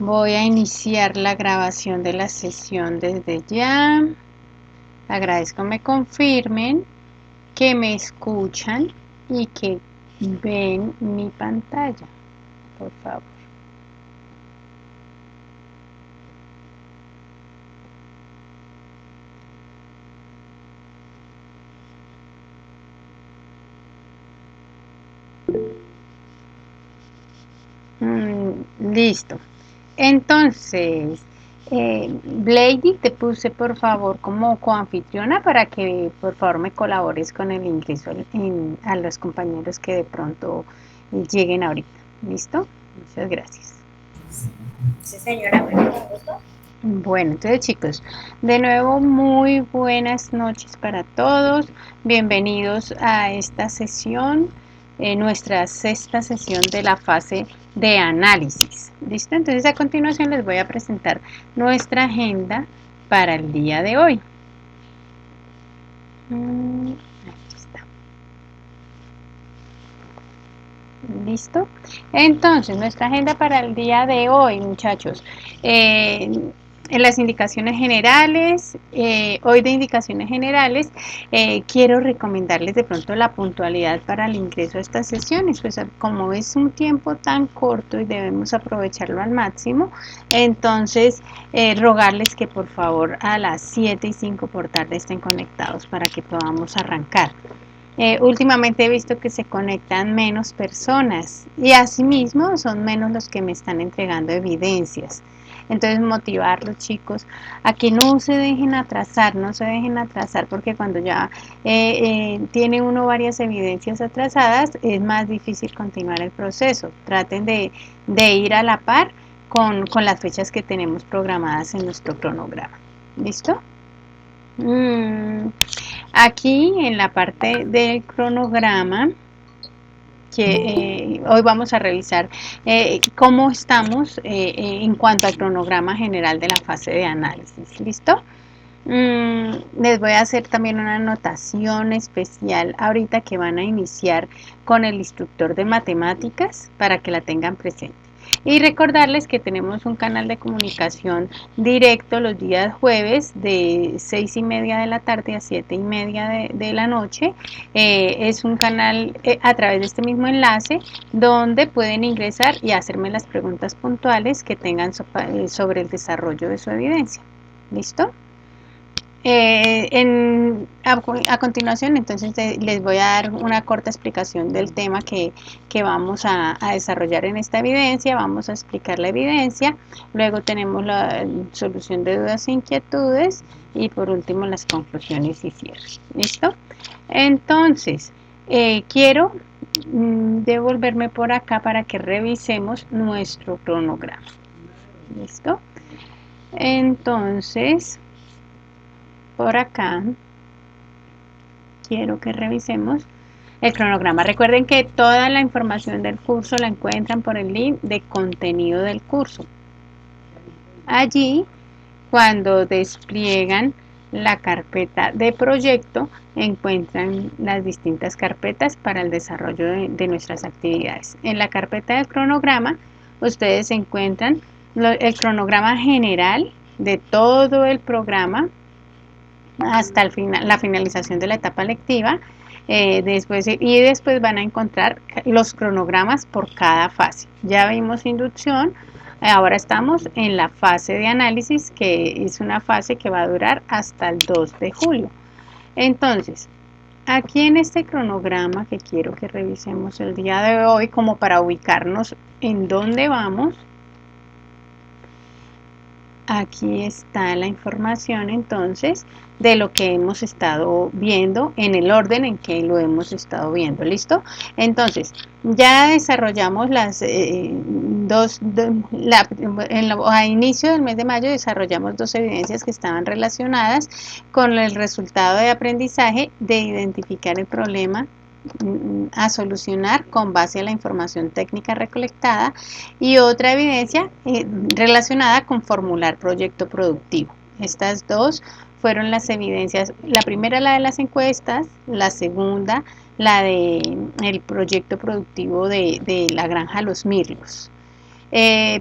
Voy a iniciar la grabación de la sesión desde ya. Agradezco me confirmen que me escuchan y que ven mi pantalla, por favor. Listo. Entonces, Blady, te puse por favor como coanfitriona para que por favor me colabores con el ingreso a los compañeros que de pronto lleguen ahorita. ¿Listo? Muchas gracias. Sí, señora, muy bien, con gusto. Bueno, entonces chicos, de nuevo muy buenas noches para todos. Bienvenidos a esta sesión, nuestra sexta sesión de la fase de análisis. ¿Listo? Entonces a continuación les voy a presentar nuestra agenda para el día de hoy. Aquí está. ¿Listo? Entonces, nuestra agenda para el día de hoy, muchachos. En las indicaciones generales, hoy de indicaciones generales, quiero recomendarles de pronto la puntualidad para el ingreso a estas sesiones, pues como es un tiempo tan corto y debemos aprovecharlo al máximo, entonces rogarles que por favor a las 7:05 por tarde estén conectados para que podamos arrancar. Últimamente he visto que se conectan menos personas y asimismo son menos los que me están entregando evidencias. Entonces motivarlos chicos a que no se dejen atrasar, no se dejen atrasar porque cuando ya tiene uno varias evidencias atrasadas es más difícil continuar el proceso. Traten de ir a la par con las fechas que tenemos programadas en nuestro cronograma. ¿Listo? Aquí en la parte del cronograma, que hoy vamos a revisar cómo estamos en cuanto al cronograma general de la fase de análisis. ¿Listo? Les voy a hacer también una anotación especial ahorita que van a iniciar con el instructor de matemáticas para que la tengan presente. Y recordarles que tenemos un canal de comunicación directo los días jueves de 6:30 de la tarde a 7:30 de la noche. Es un canal a través de este mismo enlace donde pueden ingresar y hacerme las preguntas puntuales que tengan sobre el desarrollo de su evidencia. ¿Listo? A continuación, entonces les voy a dar una corta explicación del tema que vamos a desarrollar en esta evidencia. Vamos a explicar la evidencia, luego tenemos la solución de dudas e inquietudes y por último las conclusiones y cierres. ¿Listo? Entonces, quiero devolverme por acá para que revisemos nuestro cronograma. ¿Listo? Entonces, por acá quiero que revisemos el cronograma. Recuerden que toda la información del curso la encuentran por el link de contenido del curso. Allí, cuando despliegan la carpeta de proyecto, encuentran las distintas carpetas para el desarrollo de nuestras actividades. En la carpeta del cronograma, ustedes encuentran el cronograma general de todo el programa hasta el final, la finalización de la etapa lectiva. Después van a encontrar los cronogramas por cada fase. Ya vimos inducción, ahora estamos en la fase de análisis, que es una fase que va a durar hasta el 2 de julio. Entonces, aquí en este cronograma que quiero que revisemos el día de hoy, como para ubicarnos en dónde vamos, aquí está la información entonces de lo que hemos estado viendo en el orden en que lo hemos estado viendo. ¿Listo? Entonces, ya desarrollamos a inicio del mes de mayo desarrollamos dos evidencias que estaban relacionadas con el resultado de aprendizaje de identificar el problema a solucionar con base a la información técnica recolectada y otra evidencia relacionada con formular proyecto productivo. Estas dos fueron las evidencias, la primera la de las encuestas, la segunda la de el proyecto productivo de la granja Los Mirlos.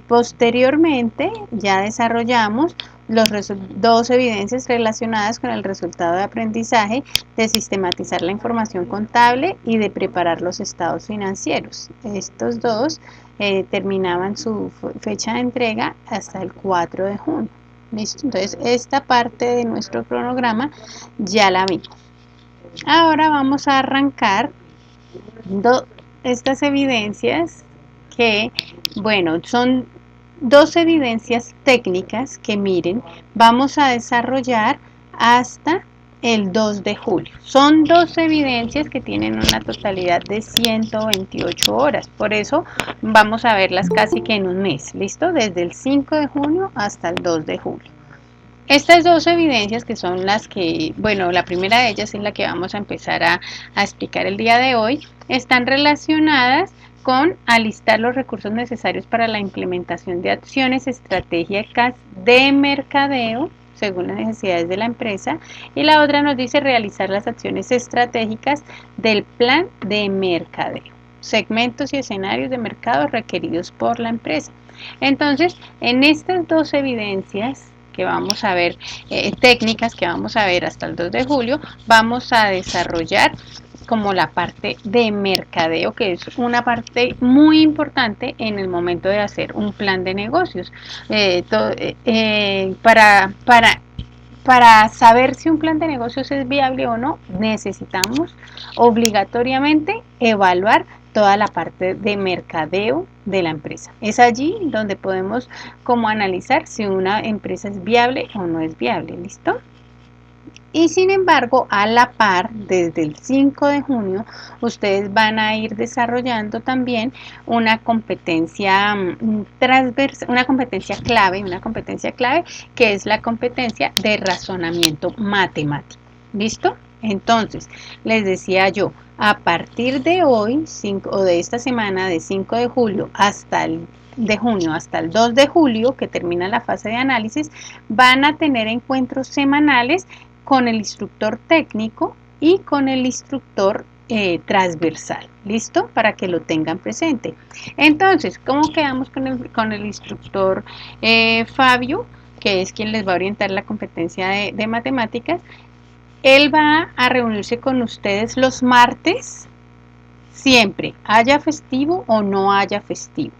Posteriormente ya desarrollamos dos evidencias relacionadas con el resultado de aprendizaje, de sistematizar la información contable y de preparar los estados financieros. Estos dos terminaban su fecha de entrega hasta el 4 de junio. ¿Listo? Entonces esta parte de nuestro cronograma ya la vimos. Ahora vamos a arrancar estas evidencias que, bueno, son dos evidencias técnicas que miren, vamos a desarrollar hasta el 2 de julio. Son dos evidencias que tienen una totalidad de 128 horas, por eso vamos a verlas casi que en un mes, ¿listo? Desde el 5 de junio hasta el 2 de julio. Estas dos evidencias que son las que, bueno, la primera de ellas es la que vamos a empezar a explicar el día de hoy, están relacionadas con alistar los recursos necesarios para la implementación de acciones estratégicas de mercadeo según las necesidades de la empresa, y la otra nos dice realizar las acciones estratégicas del plan de mercadeo, segmentos y escenarios de mercado requeridos por la empresa. Entonces, en estas dos evidencias que vamos a ver, técnicas que vamos a ver hasta el 2 de julio, vamos a desarrollar como la parte de mercadeo, que es una parte muy importante en el momento de hacer un plan de negocios. Para saber si un plan de negocios es viable o no, necesitamos obligatoriamente evaluar toda la parte de mercadeo de la empresa. Es allí donde podemos como analizar si una empresa es viable o no es viable, ¿listo? Y sin embargo, a la par, desde el 5 de junio, ustedes van a ir desarrollando también una competencia transversal, una competencia clave que es la competencia de razonamiento matemático. ¿Listo? Entonces, les decía yo, a partir de hoy, o de esta semana, de 5 de julio hasta el de junio hasta el 2 de julio, que termina la fase de análisis, van a tener encuentros semanales con el instructor técnico y con el instructor transversal. ¿Listo? Para que lo tengan presente. Entonces, ¿cómo quedamos con el instructor Fabio, que es quien les va a orientar la competencia de matemáticas? Él va a reunirse con ustedes los martes, siempre, haya festivo o no haya festivo.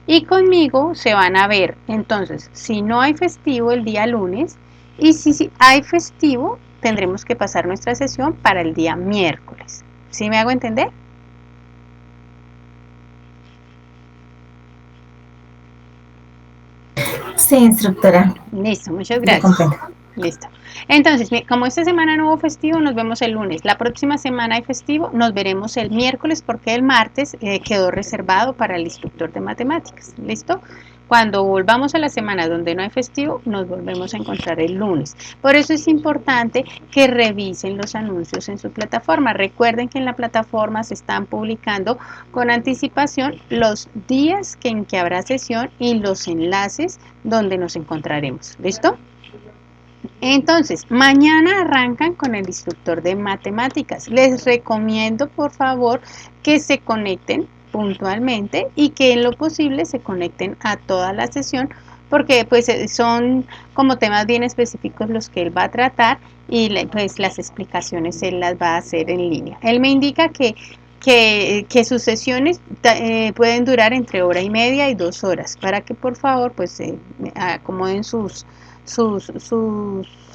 Y conmigo se van a ver, entonces, si no hay festivo el día lunes, y si hay festivo, tendremos que pasar nuestra sesión para el día miércoles. ¿Sí me hago entender? Sí, instructora. Listo, muchas gracias. Listo. Entonces, como esta semana no hubo festivo, nos vemos el lunes. La próxima semana hay festivo, nos veremos el miércoles porque el martes quedó reservado para el instructor de matemáticas. ¿Listo? Cuando volvamos a la semana donde no hay festivo, nos volvemos a encontrar el lunes. Por eso es importante que revisen los anuncios en su plataforma. Recuerden que en la plataforma se están publicando con anticipación los días en que habrá sesión y los enlaces donde nos encontraremos. ¿Listo? Entonces, mañana arrancan con el instructor de matemáticas. Les recomiendo, por favor, que se conecten puntualmente y que en lo posible se conecten a toda la sesión, porque pues son como temas bien específicos los que él va a tratar y pues las explicaciones él las va a hacer en línea. Él me indica que sus sesiones pueden durar entre hora y media y 2 horas, para que por favor pues acomoden sus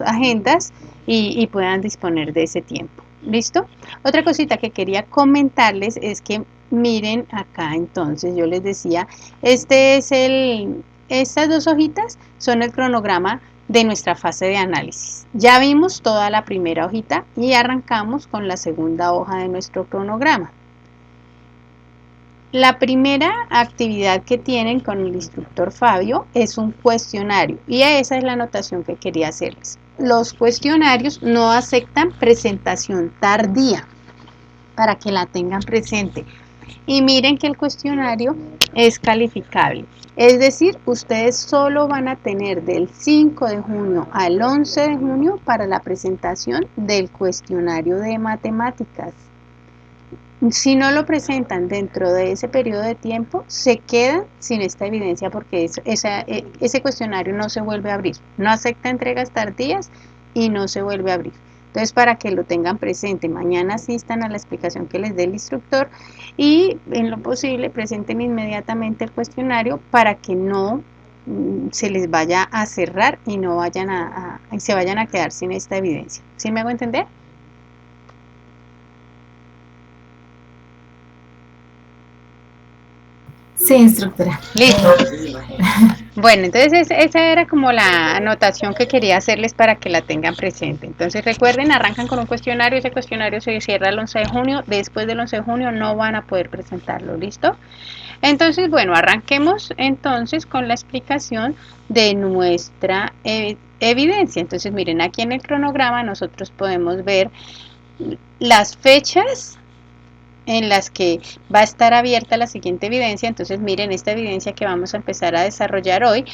agendas y puedan disponer de ese tiempo. ¿Listo? Otra cosita que quería comentarles es que miren acá, entonces yo les decía, estas dos hojitas son el cronograma de nuestra fase de análisis. Ya vimos toda la primera hojita y arrancamos con la segunda hoja de nuestro cronograma. La primera actividad que tienen con el instructor Fabio es un cuestionario y esa es la anotación que quería hacerles. Los cuestionarios no aceptan presentación tardía, para que la tengan presente. Y miren que el cuestionario es calificable. Es decir, ustedes solo van a tener del 5 de junio al 11 de junio para la presentación del cuestionario de matemáticas. Si no lo presentan dentro de ese periodo de tiempo, se quedan sin esta evidencia porque ese cuestionario no se vuelve a abrir, no acepta entregas tardías y no se vuelve a abrir. Entonces, para que lo tengan presente, mañana asistan a la explicación que les dé el instructor y en lo posible presenten inmediatamente el cuestionario para que no se les vaya a cerrar y no vayan se vayan a quedar sin esta evidencia. ¿Sí me hago entender? Sí, instructora. Listo. Bueno, entonces esa era como la anotación que quería hacerles para que la tengan presente. Entonces recuerden, arrancan con un cuestionario, ese cuestionario se cierra el 11 de junio, después del 11 de junio no van a poder presentarlo, ¿listo? Entonces, bueno, arranquemos entonces con la explicación de nuestra evidencia. Entonces, miren, aquí en el cronograma nosotros podemos ver las fechas en las que va a estar abierta la siguiente evidencia. Entonces miren, esta evidencia que vamos a empezar a desarrollar hoy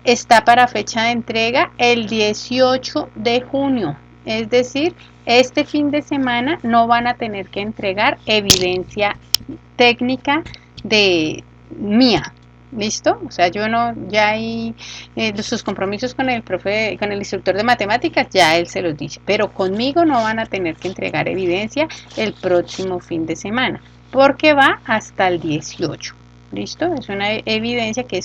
está para fecha de entrega el 18 de junio, es decir, este fin de semana no van a tener que entregar evidencia técnica de mía. ¿Listo? O sea, yo no, ya hay sus compromisos con el profe, con el instructor de matemáticas, ya él se los dice, pero conmigo no van a tener que entregar evidencia el próximo fin de semana, porque va hasta el 18. ¿Listo? Es una evidencia que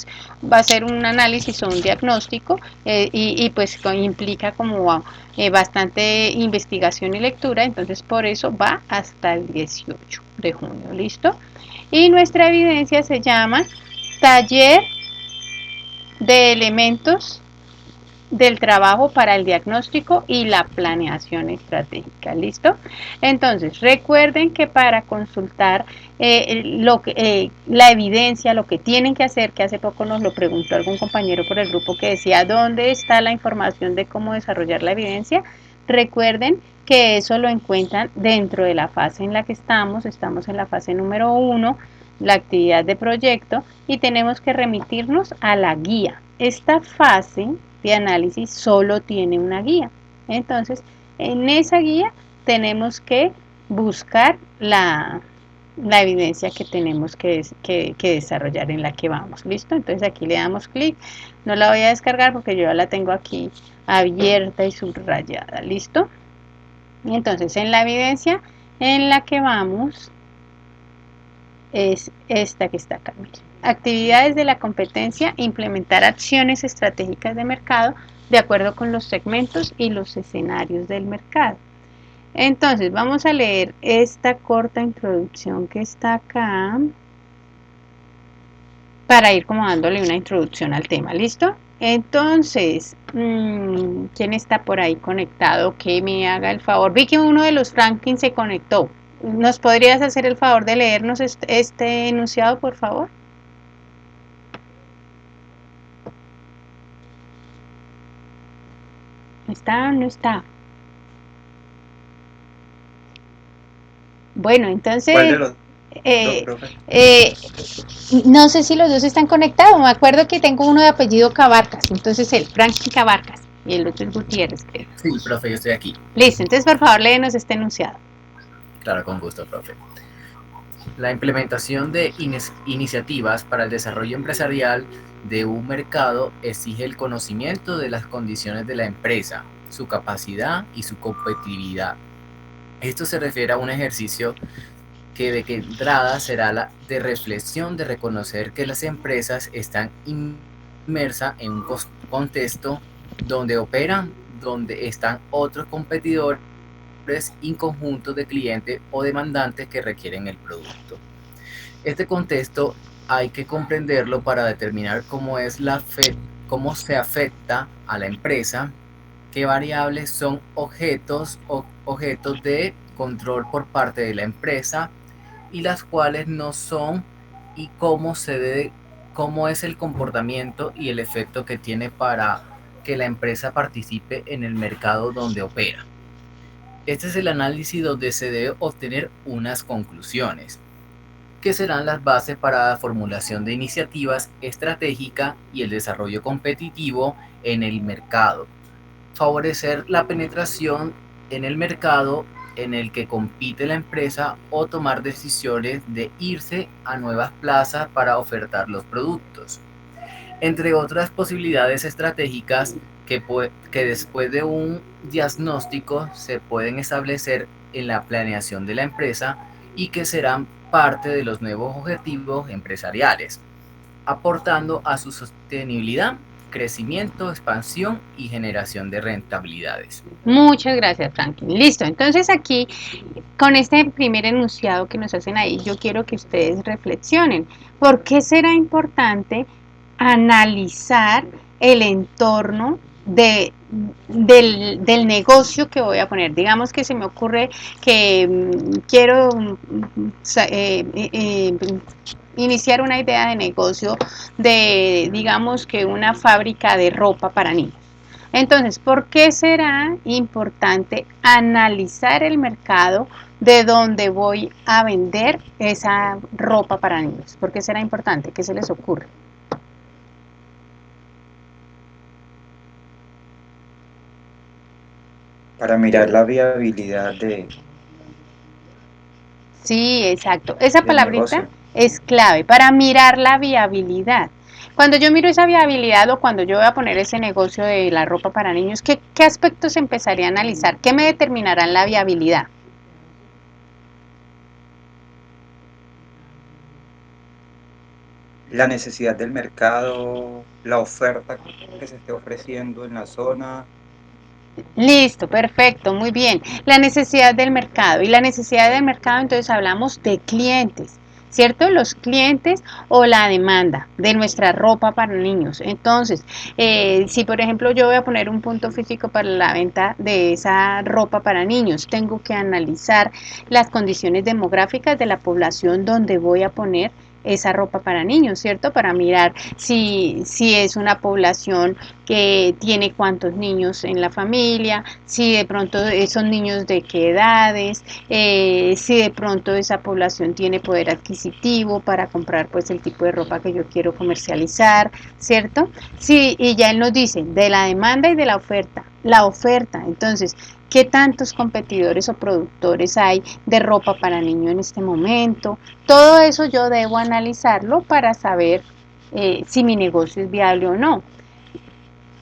va a ser un análisis o un diagnóstico y pues implica como bastante investigación y lectura, entonces por eso va hasta el 18 de junio. ¿Listo? Y nuestra evidencia se llama taller de elementos del trabajo para el diagnóstico y la planeación estratégica. ¿Listo? Entonces, recuerden que para consultar la evidencia, lo que tienen que hacer, que hace poco nos lo preguntó algún compañero por el grupo que decía, ¿dónde está la información de cómo desarrollar la evidencia? Recuerden que eso lo encuentran dentro de la fase en la que estamos en la fase número 1, la actividad de proyecto, y tenemos que remitirnos a la guía. Esta fase de análisis solo tiene una guía. Entonces, en esa guía tenemos que buscar la evidencia que tenemos que desarrollar en la que vamos. ¿Listo? Entonces aquí le damos clic. No la voy a descargar porque yo ya la tengo aquí abierta y subrayada. ¿Listo? Entonces, en la evidencia en la que vamos es esta que está acá. Miren. Actividades de la competencia, implementar acciones estratégicas de mercado de acuerdo con los segmentos y los escenarios del mercado. Entonces, vamos a leer esta corta introducción que está acá para ir como dándole una introducción al tema. ¿Listo? Entonces, ¿quién está por ahí conectado? Que me haga el favor. Vi que uno de los Franklin se conectó. ¿Nos podrías hacer el favor de leernos este enunciado, por favor? ¿Está? ¿No está? Bueno, entonces... ¿Cuál de los dos, Eh, profe? no sé si los dos están conectados. Me acuerdo que tengo uno de apellido Cabarcas. Entonces el Franklin Cabarcas y el otro es Gutiérrez, creo. Sí, profe, yo estoy aquí. Listo, entonces por favor léenos este enunciado. Claro, con gusto, profe. La implementación de iniciativas para el desarrollo empresarial de un mercado exige el conocimiento de las condiciones de la empresa, su capacidad y su competitividad. Esto se refiere a un ejercicio que de entrada será la de reflexión, de reconocer que las empresas están inmersas en un contexto donde operan, donde están otros competidores y conjuntos de clientes o demandantes que requieren el producto. Este contexto hay que comprenderlo para determinar cómo se afecta a la empresa, qué variables son objetos de control por parte de la empresa y las cuales no son, y cómo es el comportamiento y el efecto que tiene para que la empresa participe en el mercado donde opera. Este es el análisis donde se debe obtener unas conclusiones, que serán las bases para la formulación de iniciativas estratégicas y el desarrollo competitivo en el mercado. Favorecer la penetración en el mercado en el que compite la empresa o tomar decisiones de irse a nuevas plazas para ofertar los productos. Entre otras posibilidades estratégicas que después de un diagnóstico se pueden establecer en la planeación de la empresa y que serán parte de los nuevos objetivos empresariales, aportando a su sostenibilidad, crecimiento, expansión y generación de rentabilidades. Muchas gracias, Franklin. Listo. Entonces aquí, con este primer enunciado que nos hacen ahí, yo quiero que ustedes reflexionen. ¿Por qué será importante analizar el entorno del negocio que voy a poner? Digamos que se me ocurre que quiero iniciar una idea de negocio de, digamos que una fábrica de ropa para niños. Entonces, ¿por qué será importante analizar el mercado de donde voy a vender esa ropa para niños? ¿Por qué será importante? ¿Qué se les ocurre? Para mirar la viabilidad Sí, exacto. Esa del palabrita negocio. es clave para mirar la viabilidad. Cuando yo miro esa viabilidad o cuando yo voy a poner ese negocio de la ropa para niños, ¿qué aspectos empezaría a analizar? ¿Qué me determinarán la viabilidad? La necesidad del mercado, la oferta que se esté ofreciendo en la zona. Listo, perfecto, muy bien. La necesidad del mercado. Y la necesidad del mercado, entonces hablamos de clientes, ¿cierto? Los clientes o la demanda de nuestra ropa para niños. Entonces, si por ejemplo yo voy a poner un punto físico para la venta de esa ropa para niños, tengo que analizar las condiciones demográficas de la población donde voy a poner esa ropa para niños, ¿cierto? Para mirar si es una población que tiene cuántos niños en la familia, si de pronto son niños de qué edades, si de pronto esa población tiene poder adquisitivo para comprar pues el tipo de ropa que yo quiero comercializar, ¿cierto? Sí, y ya él nos dice de la demanda y de la oferta. La oferta, entonces, ¿qué tantos competidores o productores hay de ropa para niño en este momento? Todo eso yo debo analizarlo para saber si mi negocio es viable o no.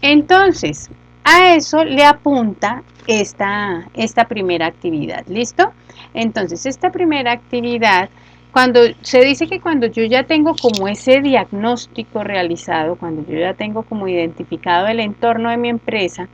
Entonces, a eso le apunta esta primera actividad, ¿listo? Entonces, esta primera actividad, cuando se dice que cuando yo ya tengo como ese diagnóstico realizado, cuando yo ya tengo como identificado el entorno de mi empresa,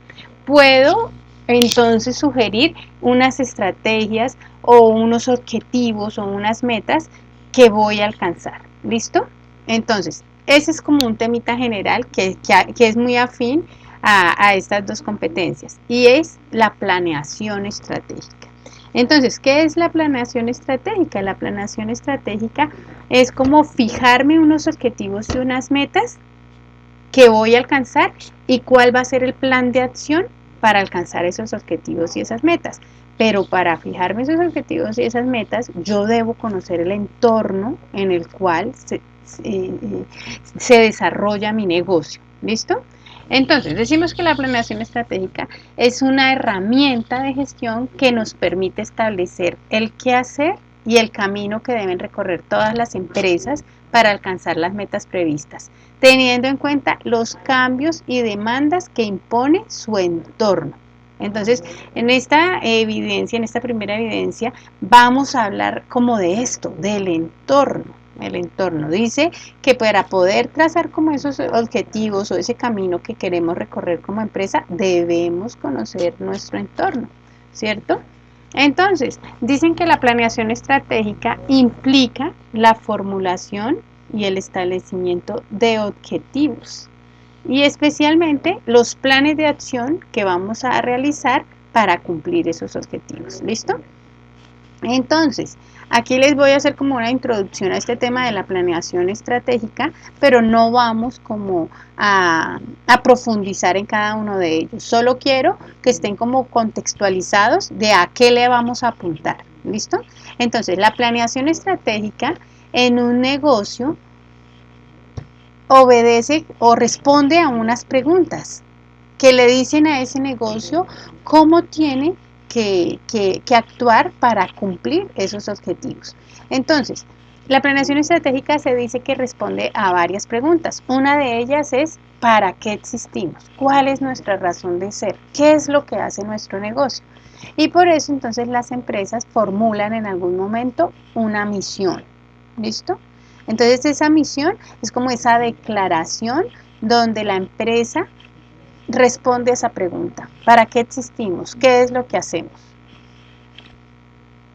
puedo entonces sugerir unas estrategias o unos objetivos o unas metas que voy a alcanzar, ¿listo? Entonces, ese es como un temita general que es muy afín a estas dos competencias y es la planeación estratégica. Entonces, ¿qué es la planeación estratégica? La planeación estratégica es como fijarme unos objetivos y unas metas que voy a alcanzar y cuál va a ser el plan de acción para alcanzar esos objetivos y esas metas. Pero para fijarme esos objetivos y esas metas, yo debo conocer el entorno en el cual se desarrolla mi negocio. ¿Listo? Entonces, decimos que la planeación estratégica es una herramienta de gestión que nos permite establecer el qué hacer y el camino que deben recorrer todas las empresas para alcanzar las metas previstas, teniendo en cuenta los cambios y demandas que impone su entorno. Entonces, en esta evidencia, en esta primera evidencia, vamos a hablar como de esto, del entorno. El entorno dice que para poder trazar como esos objetivos o ese camino que queremos recorrer como empresa, debemos conocer nuestro entorno, ¿cierto? Entonces, dicen que la planeación estratégica implica la formulación y el establecimiento de objetivos y especialmente los planes de acción que vamos a realizar para cumplir esos objetivos. ¿Listo? Entonces, aquí les voy a hacer como una introducción a este tema de la planeación estratégica, pero no vamos como a profundizar en cada uno de ellos. Solo quiero que estén como contextualizados de a qué le vamos a apuntar. ¿Listo? Entonces, la planeación estratégica en un negocio obedece o responde a unas preguntas que le dicen a ese negocio cómo tiene que actuar para cumplir esos objetivos. Entonces, la planeación estratégica se dice que responde a varias preguntas. Una de ellas es ¿para qué existimos? ¿Cuál es nuestra razón de ser? ¿Qué es lo que hace nuestro negocio? Y por eso entonces las empresas formulan en algún momento una misión. ¿Listo? Entonces esa misión es como esa declaración donde la empresa responde a esa pregunta. ¿Para qué existimos? ¿Qué es lo que hacemos?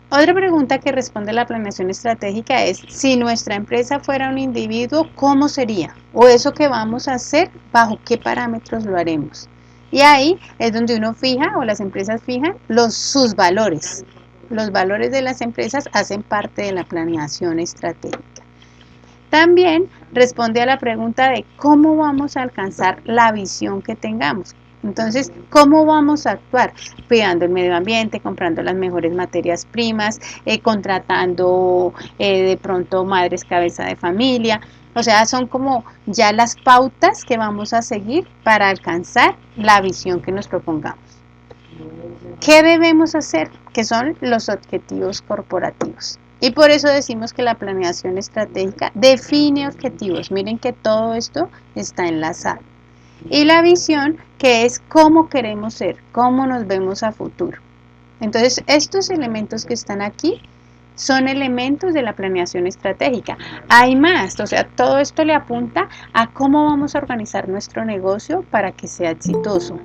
Otra pregunta que responde la planeación estratégica es, si nuestra empresa fuera un individuo, ¿cómo sería? O eso que vamos a hacer, ¿bajo qué parámetros lo haremos? Y ahí es donde uno fija, o las empresas fijan, sus valores. Los valores de las empresas hacen parte de la planeación estratégica. También responde a la pregunta de cómo vamos a alcanzar la visión que tengamos. Entonces, ¿cómo vamos a actuar? Cuidando el medio ambiente, comprando las mejores materias primas, contratando de pronto madres cabeza de familia. O sea, son como ya las pautas que vamos a seguir para alcanzar la visión que nos propongamos. ¿Qué debemos hacer? Que son los objetivos corporativos. Y por eso decimos que la planeación estratégica define objetivos. Miren que todo esto está enlazado. Y la visión, que es cómo queremos ser, cómo nos vemos a futuro. Entonces, estos elementos que están aquí son elementos de la planeación estratégica. Hay más, o sea, todo esto le apunta a cómo vamos a organizar nuestro negocio para que sea exitoso.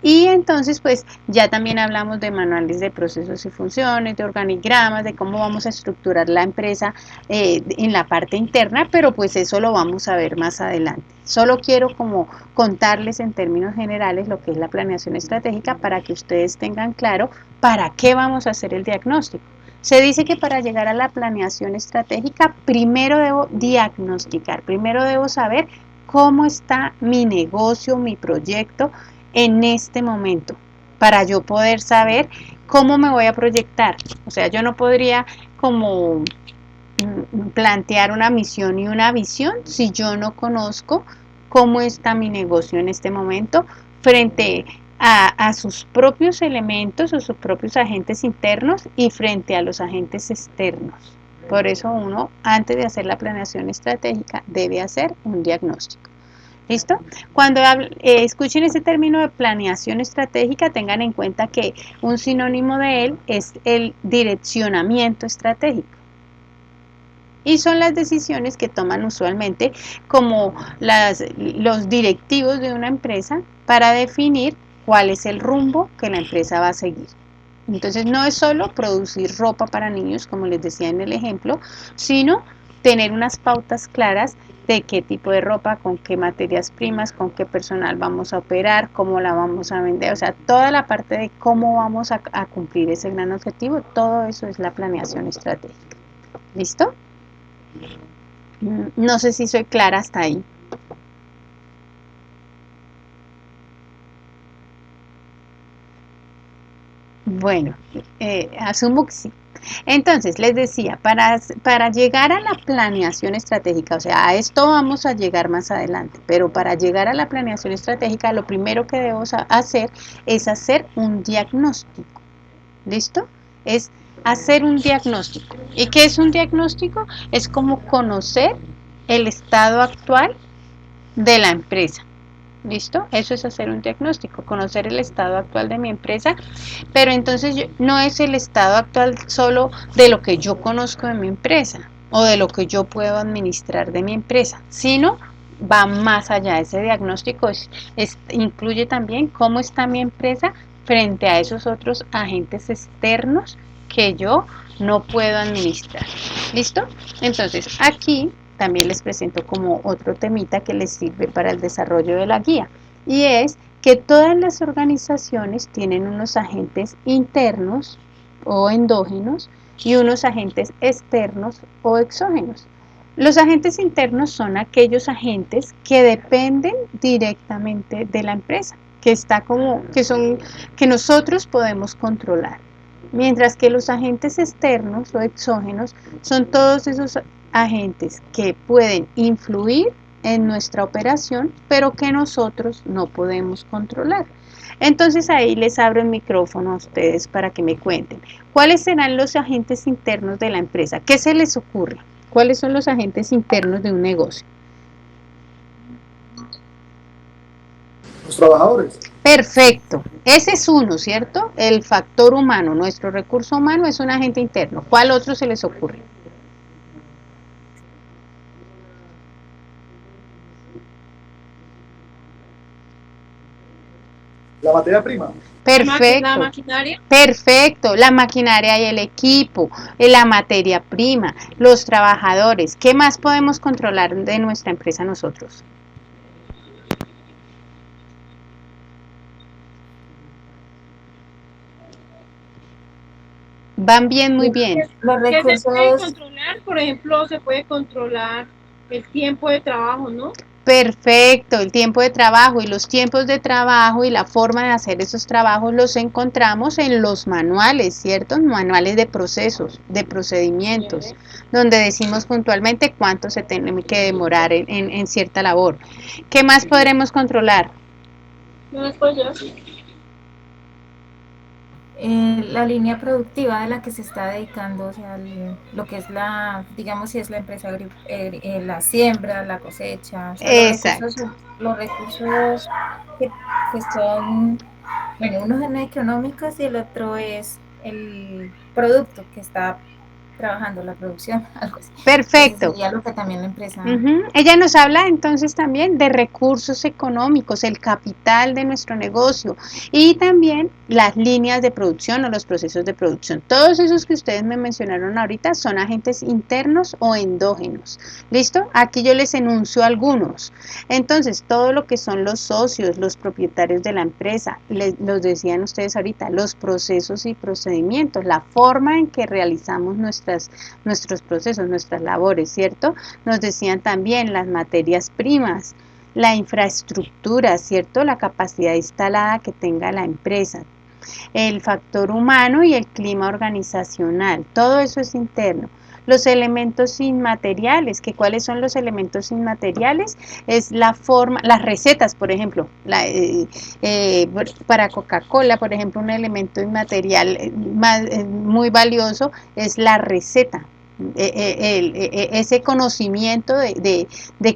Y entonces, pues ya también hablamos de manuales de procesos y funciones, de organigramas, de cómo vamos a estructurar la empresa en la parte interna, pero pues eso lo vamos a ver más adelante. Solo quiero como contarles en términos generales lo que es la planeación estratégica para que ustedes tengan claro para qué vamos a hacer el diagnóstico. Se dice que para llegar a la planeación estratégica, primero debo diagnosticar, primero debo saber cómo está mi negocio, mi proyecto, en este momento, para yo poder saber cómo me voy a proyectar. O sea, yo no podría como plantear una misión y una visión si yo no conozco cómo está mi negocio en este momento frente a sus propios elementos o sus propios agentes internos y frente a los agentes externos. Por eso uno, antes de hacer la planeación estratégica, debe hacer un diagnóstico. ¿Listo? Cuando escuchen ese término de planeación estratégica, tengan en cuenta que un sinónimo de él es el direccionamiento estratégico. Y son las decisiones que toman usualmente como los directivos de una empresa para definir cuál es el rumbo que la empresa va a seguir. Entonces no es solo producir ropa para niños, como les decía en el ejemplo, sino tener unas pautas claras de qué tipo de ropa, con qué materias primas, con qué personal vamos a operar, cómo la vamos a vender, o sea, toda la parte de cómo vamos a cumplir ese gran objetivo, todo eso es la planeación estratégica. ¿Listo? No sé si soy clara hasta ahí. Bueno, asumo que sí. Entonces, les decía, para llegar a la planeación estratégica, o sea, a esto vamos a llegar más adelante, pero para llegar a la planeación estratégica, lo primero que debemos hacer es hacer un diagnóstico. ¿Listo? Es hacer un diagnóstico. ¿Y qué es un diagnóstico? Es como conocer el estado actual de la empresa. ¿Listo? Eso es hacer un diagnóstico, conocer el estado actual de mi empresa, pero entonces no es el estado actual solo de lo que yo conozco de mi empresa o de lo que yo puedo administrar de mi empresa, sino va más allá. Ese diagnóstico incluye también cómo está mi empresa frente a esos otros agentes externos que yo no puedo administrar. ¿Listo? Entonces, aquí también les presento como otro temita que les sirve para el desarrollo de la guía, y es que todas las organizaciones tienen unos agentes internos o endógenos y unos agentes externos o exógenos. Los agentes internos son aquellos agentes que dependen directamente de la empresa, que nosotros podemos controlar. Mientras que los agentes externos o exógenos son todos esos agentes que pueden influir en nuestra operación, pero que nosotros no podemos controlar. Entonces ahí les abro el micrófono a ustedes para que me cuenten. ¿Cuáles serán los agentes internos de la empresa? ¿Qué se les ocurre? ¿Cuáles son los agentes internos de un negocio? Los trabajadores. Perfecto. Ese es uno, ¿cierto? El factor humano, nuestro recurso humano es un agente interno. ¿Cuál otro se les ocurre? La materia prima. Perfecto. La maquinaria. Perfecto. La maquinaria y el equipo, la materia prima, los trabajadores. ¿Qué más podemos controlar de nuestra empresa nosotros? Van bien, muy bien. Los ¿Qué se puede recursos, controlar? Por ejemplo, se puede controlar el tiempo de trabajo, ¿no? Perfecto, el tiempo de trabajo y los tiempos de trabajo y la forma de hacer esos trabajos los encontramos en los manuales, ¿cierto? Manuales de procesos, de procedimientos, Sí. donde decimos puntualmente cuánto se tiene que demorar en cierta labor. ¿Qué más podremos controlar? No después ya. la línea productiva de la que se está dedicando, o sea, lo que es digamos, si es la empresa, la siembra, la cosecha, o sea, Exacto. los recursos que son, bueno, uno son económicos y el otro es el producto que está trabajando, la producción, algo así. Ese Perfecto. sería lo que también la empresa... Ella nos habla entonces también de recursos económicos, el capital de nuestro negocio y también las líneas de producción o los procesos de producción. Todos esos que ustedes me mencionaron ahorita son agentes internos o endógenos. ¿Listo? Aquí yo les enuncio algunos. Entonces, todo lo que son los socios, los propietarios de la empresa, los decían ustedes ahorita, los procesos y procedimientos, la forma en que realizamos nuestros procesos, nuestras labores, ¿cierto? Nos decían también las materias primas, la infraestructura, ¿cierto? La capacidad instalada que tenga la empresa, el factor humano y el clima organizacional, todo eso es interno. Los elementos inmateriales, que cuáles son los elementos inmateriales, es la forma, las recetas, por ejemplo, para Coca-Cola, por ejemplo, un elemento inmaterial muy valioso es la receta, ese conocimiento de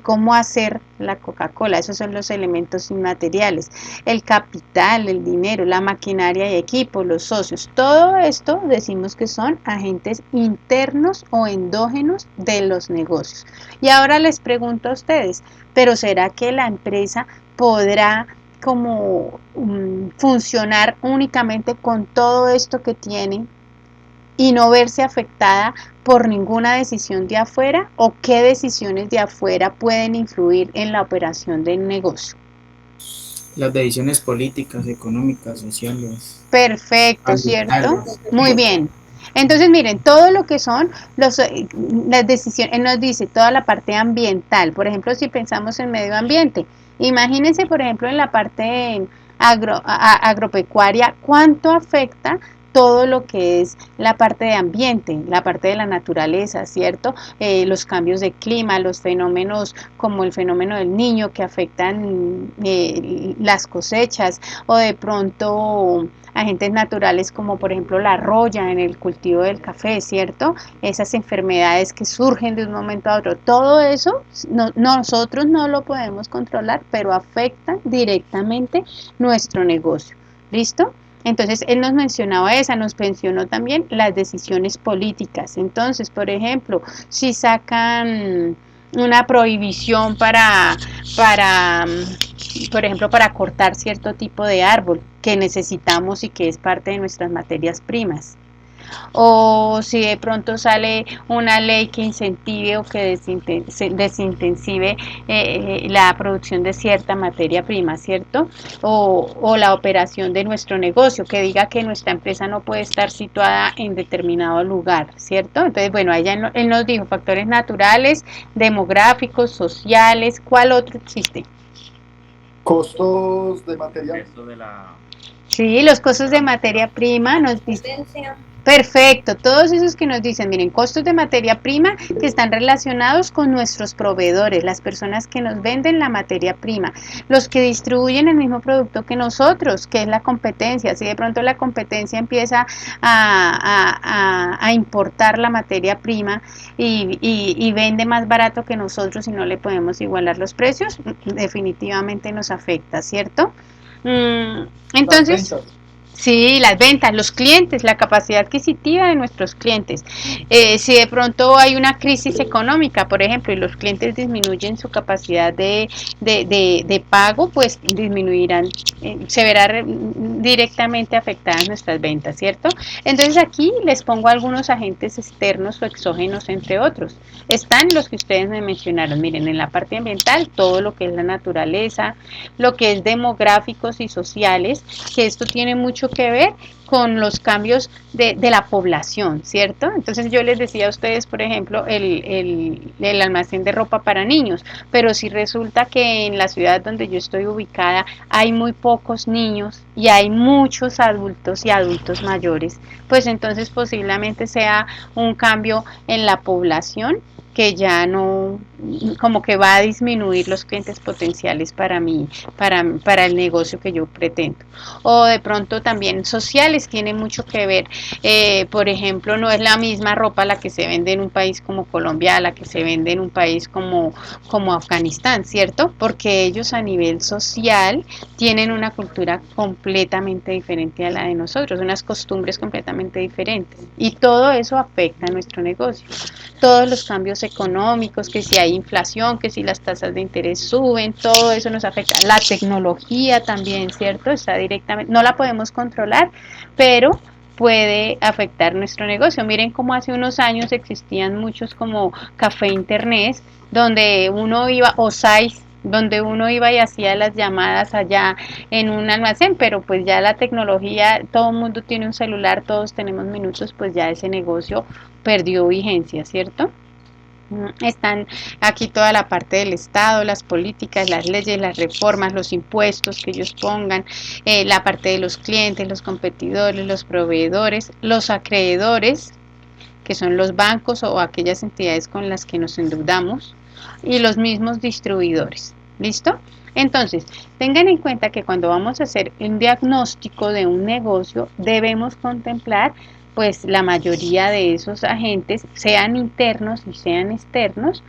cómo hacer la Coca-Cola, esos son los elementos inmateriales, el capital, el dinero, la maquinaria y equipo, los socios, todo esto decimos que son agentes internos o endógenos de los negocios. Y ahora les pregunto a ustedes, ¿pero será que la empresa podrá como funcionar únicamente con todo esto que tiene y no verse afectada por ninguna decisión de afuera, o qué decisiones de afuera pueden influir en la operación del negocio? Las decisiones políticas, económicas, sociales, Perfecto, ¿cierto? ambientales. Muy bien. Entonces, miren, todo lo que son las decisiones, él nos dice toda la parte ambiental. Por ejemplo, si pensamos en medio ambiente, imagínense, por ejemplo, en la parte agropecuaria, cuánto afecta todo lo que es la parte de ambiente, la parte de la naturaleza, ¿cierto? Los cambios de clima, los fenómenos como el fenómeno del niño que afectan las cosechas, o de pronto agentes naturales como por ejemplo la roya en el cultivo del café, ¿cierto? Esas enfermedades que surgen de un momento a otro, todo eso nosotros no lo podemos controlar, pero afectan directamente nuestro negocio. ¿Listo? Entonces, él nos mencionaba nos mencionó también las decisiones políticas. Entonces, por ejemplo, si sacan una prohibición por ejemplo, para cortar cierto tipo de árbol que necesitamos y que es parte de nuestras materias primas. O si de pronto sale una ley que incentive o que desintensive la producción de cierta materia prima, ¿cierto? O la operación de nuestro negocio, que diga que nuestra empresa no puede estar situada en determinado lugar, ¿cierto? Entonces, bueno, él nos dijo factores naturales, demográficos, sociales, ¿cuál otro existe? Costos de material. Esto de la... Sí, los costos de materia prima nos dice. Perfecto, todos esos que nos dicen, miren, costos de materia prima que están relacionados con nuestros proveedores, las personas que nos venden la materia prima, los que distribuyen el mismo producto que nosotros, que es la competencia. Si de pronto la competencia empieza a importar la materia prima y vende más barato que nosotros y no le podemos igualar los precios, definitivamente nos afecta, ¿cierto? Entonces, sí, las ventas, los clientes, la capacidad adquisitiva de nuestros clientes. Si de pronto hay una crisis económica, por ejemplo, y los clientes disminuyen su capacidad de pago, pues disminuirán, se verá directamente afectadas nuestras ventas, ¿cierto? Entonces aquí les pongo algunos agentes externos o exógenos, entre otros. Están los que ustedes me mencionaron. Miren, en la parte ambiental, todo lo que es la naturaleza, lo que es demográficos y sociales, que esto tiene mucho que ver con los cambios de la población, ¿cierto? Entonces yo les decía a ustedes, por ejemplo, el almacén de ropa para niños, pero si resulta que en la ciudad donde yo estoy ubicada hay muy pocos niños y hay muchos adultos y adultos mayores, pues entonces posiblemente sea un cambio en la población que ya no, como que va a disminuir los clientes potenciales para mí, para el negocio que yo pretendo. O de pronto también sociales tiene mucho que ver. Por ejemplo, no es la misma ropa la que se vende en un país como Colombia a la que se vende en un país como Afganistán, ¿cierto? Porque ellos a nivel social tienen una cultura completamente diferente a la de nosotros, unas costumbres completamente diferentes. Y todo eso afecta a nuestro negocio. Todos los cambios económicos, que si hay inflación, que si las tasas de interés suben, todo eso nos afecta. La tecnología también, ¿cierto? Está directamente, no la podemos controlar, pero puede afectar nuestro negocio. Miren cómo hace unos años existían muchos como café internet, donde uno iba, o sites, donde uno iba y hacía las llamadas allá en un almacén, pero pues ya la tecnología, todo el mundo tiene un celular, todos tenemos minutos, pues ya ese negocio perdió vigencia, ¿cierto? Están aquí toda la parte del Estado, las políticas, las leyes, las reformas, los impuestos que ellos pongan, la parte de los clientes, los competidores, los proveedores, los acreedores, que son los bancos o aquellas entidades con las que nos endeudamos, y los mismos distribuidores. ¿Listo? Entonces, tengan en cuenta que cuando vamos a hacer un diagnóstico de un negocio, debemos contemplar pues la mayoría de esos agentes, sean internos y sean externos,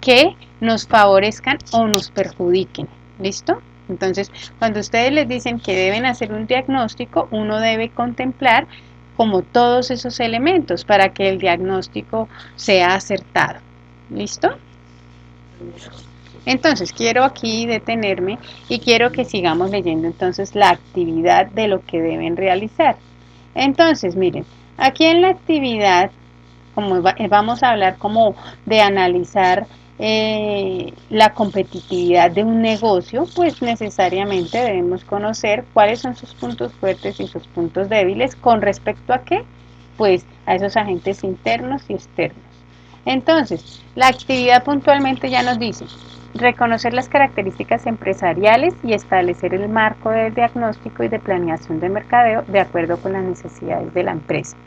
que nos favorezcan o nos perjudiquen. ¿Listo? Entonces, cuando ustedes les dicen que deben hacer un diagnóstico, uno debe contemplar como todos esos elementos para que el diagnóstico sea acertado. ¿Listo? Entonces, quiero aquí detenerme y quiero que sigamos leyendo entonces la actividad de lo que deben realizar. Entonces, miren, aquí en la actividad, como vamos a hablar como de analizar la competitividad de un negocio, pues necesariamente debemos conocer cuáles son sus puntos fuertes y sus puntos débiles con respecto a qué, pues a esos agentes internos y externos. Entonces, la actividad puntualmente ya nos dice reconocer las características empresariales y establecer el marco del diagnóstico y de planeación de mercadeo de acuerdo con las necesidades de la empresa.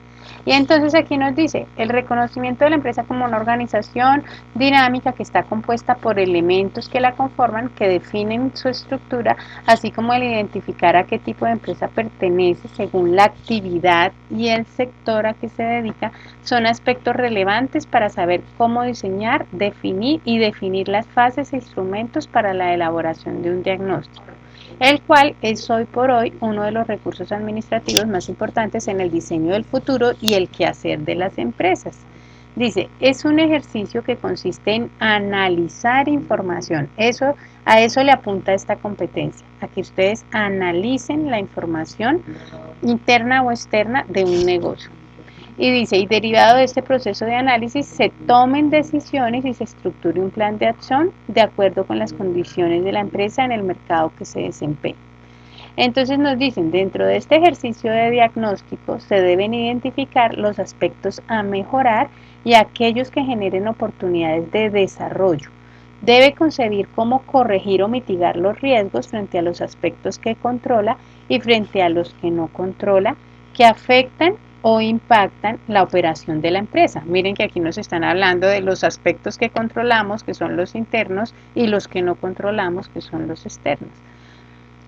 Y entonces aquí nos dice el reconocimiento de la empresa como una organización dinámica que está compuesta por elementos que la conforman, que definen su estructura, así como el identificar a qué tipo de empresa pertenece según la actividad y el sector a que se dedica, son aspectos relevantes para saber cómo diseñar, definir y definir las fases e instrumentos para la elaboración de un diagnóstico, el cual es hoy por hoy uno de los recursos administrativos más importantes en el diseño del futuro y el quehacer de las empresas. Dice, es un ejercicio que consiste en analizar información. A eso le apunta esta competencia, a que ustedes analicen la información interna o externa de un negocio. Y dice, y derivado de este proceso de análisis se tomen decisiones y se estructure un plan de acción de acuerdo con las condiciones de la empresa en el mercado que se desempeña. Entonces nos dicen, dentro de este ejercicio de diagnóstico se deben identificar los aspectos a mejorar y aquellos que generen oportunidades de desarrollo. Debe concebir cómo corregir o mitigar los riesgos frente a los aspectos que controla y frente a los que no controla, que afectan o impactan la operación de la empresa. Miren que aquí nos están hablando de los aspectos que controlamos, que son los internos, y los que no controlamos, que son los externos.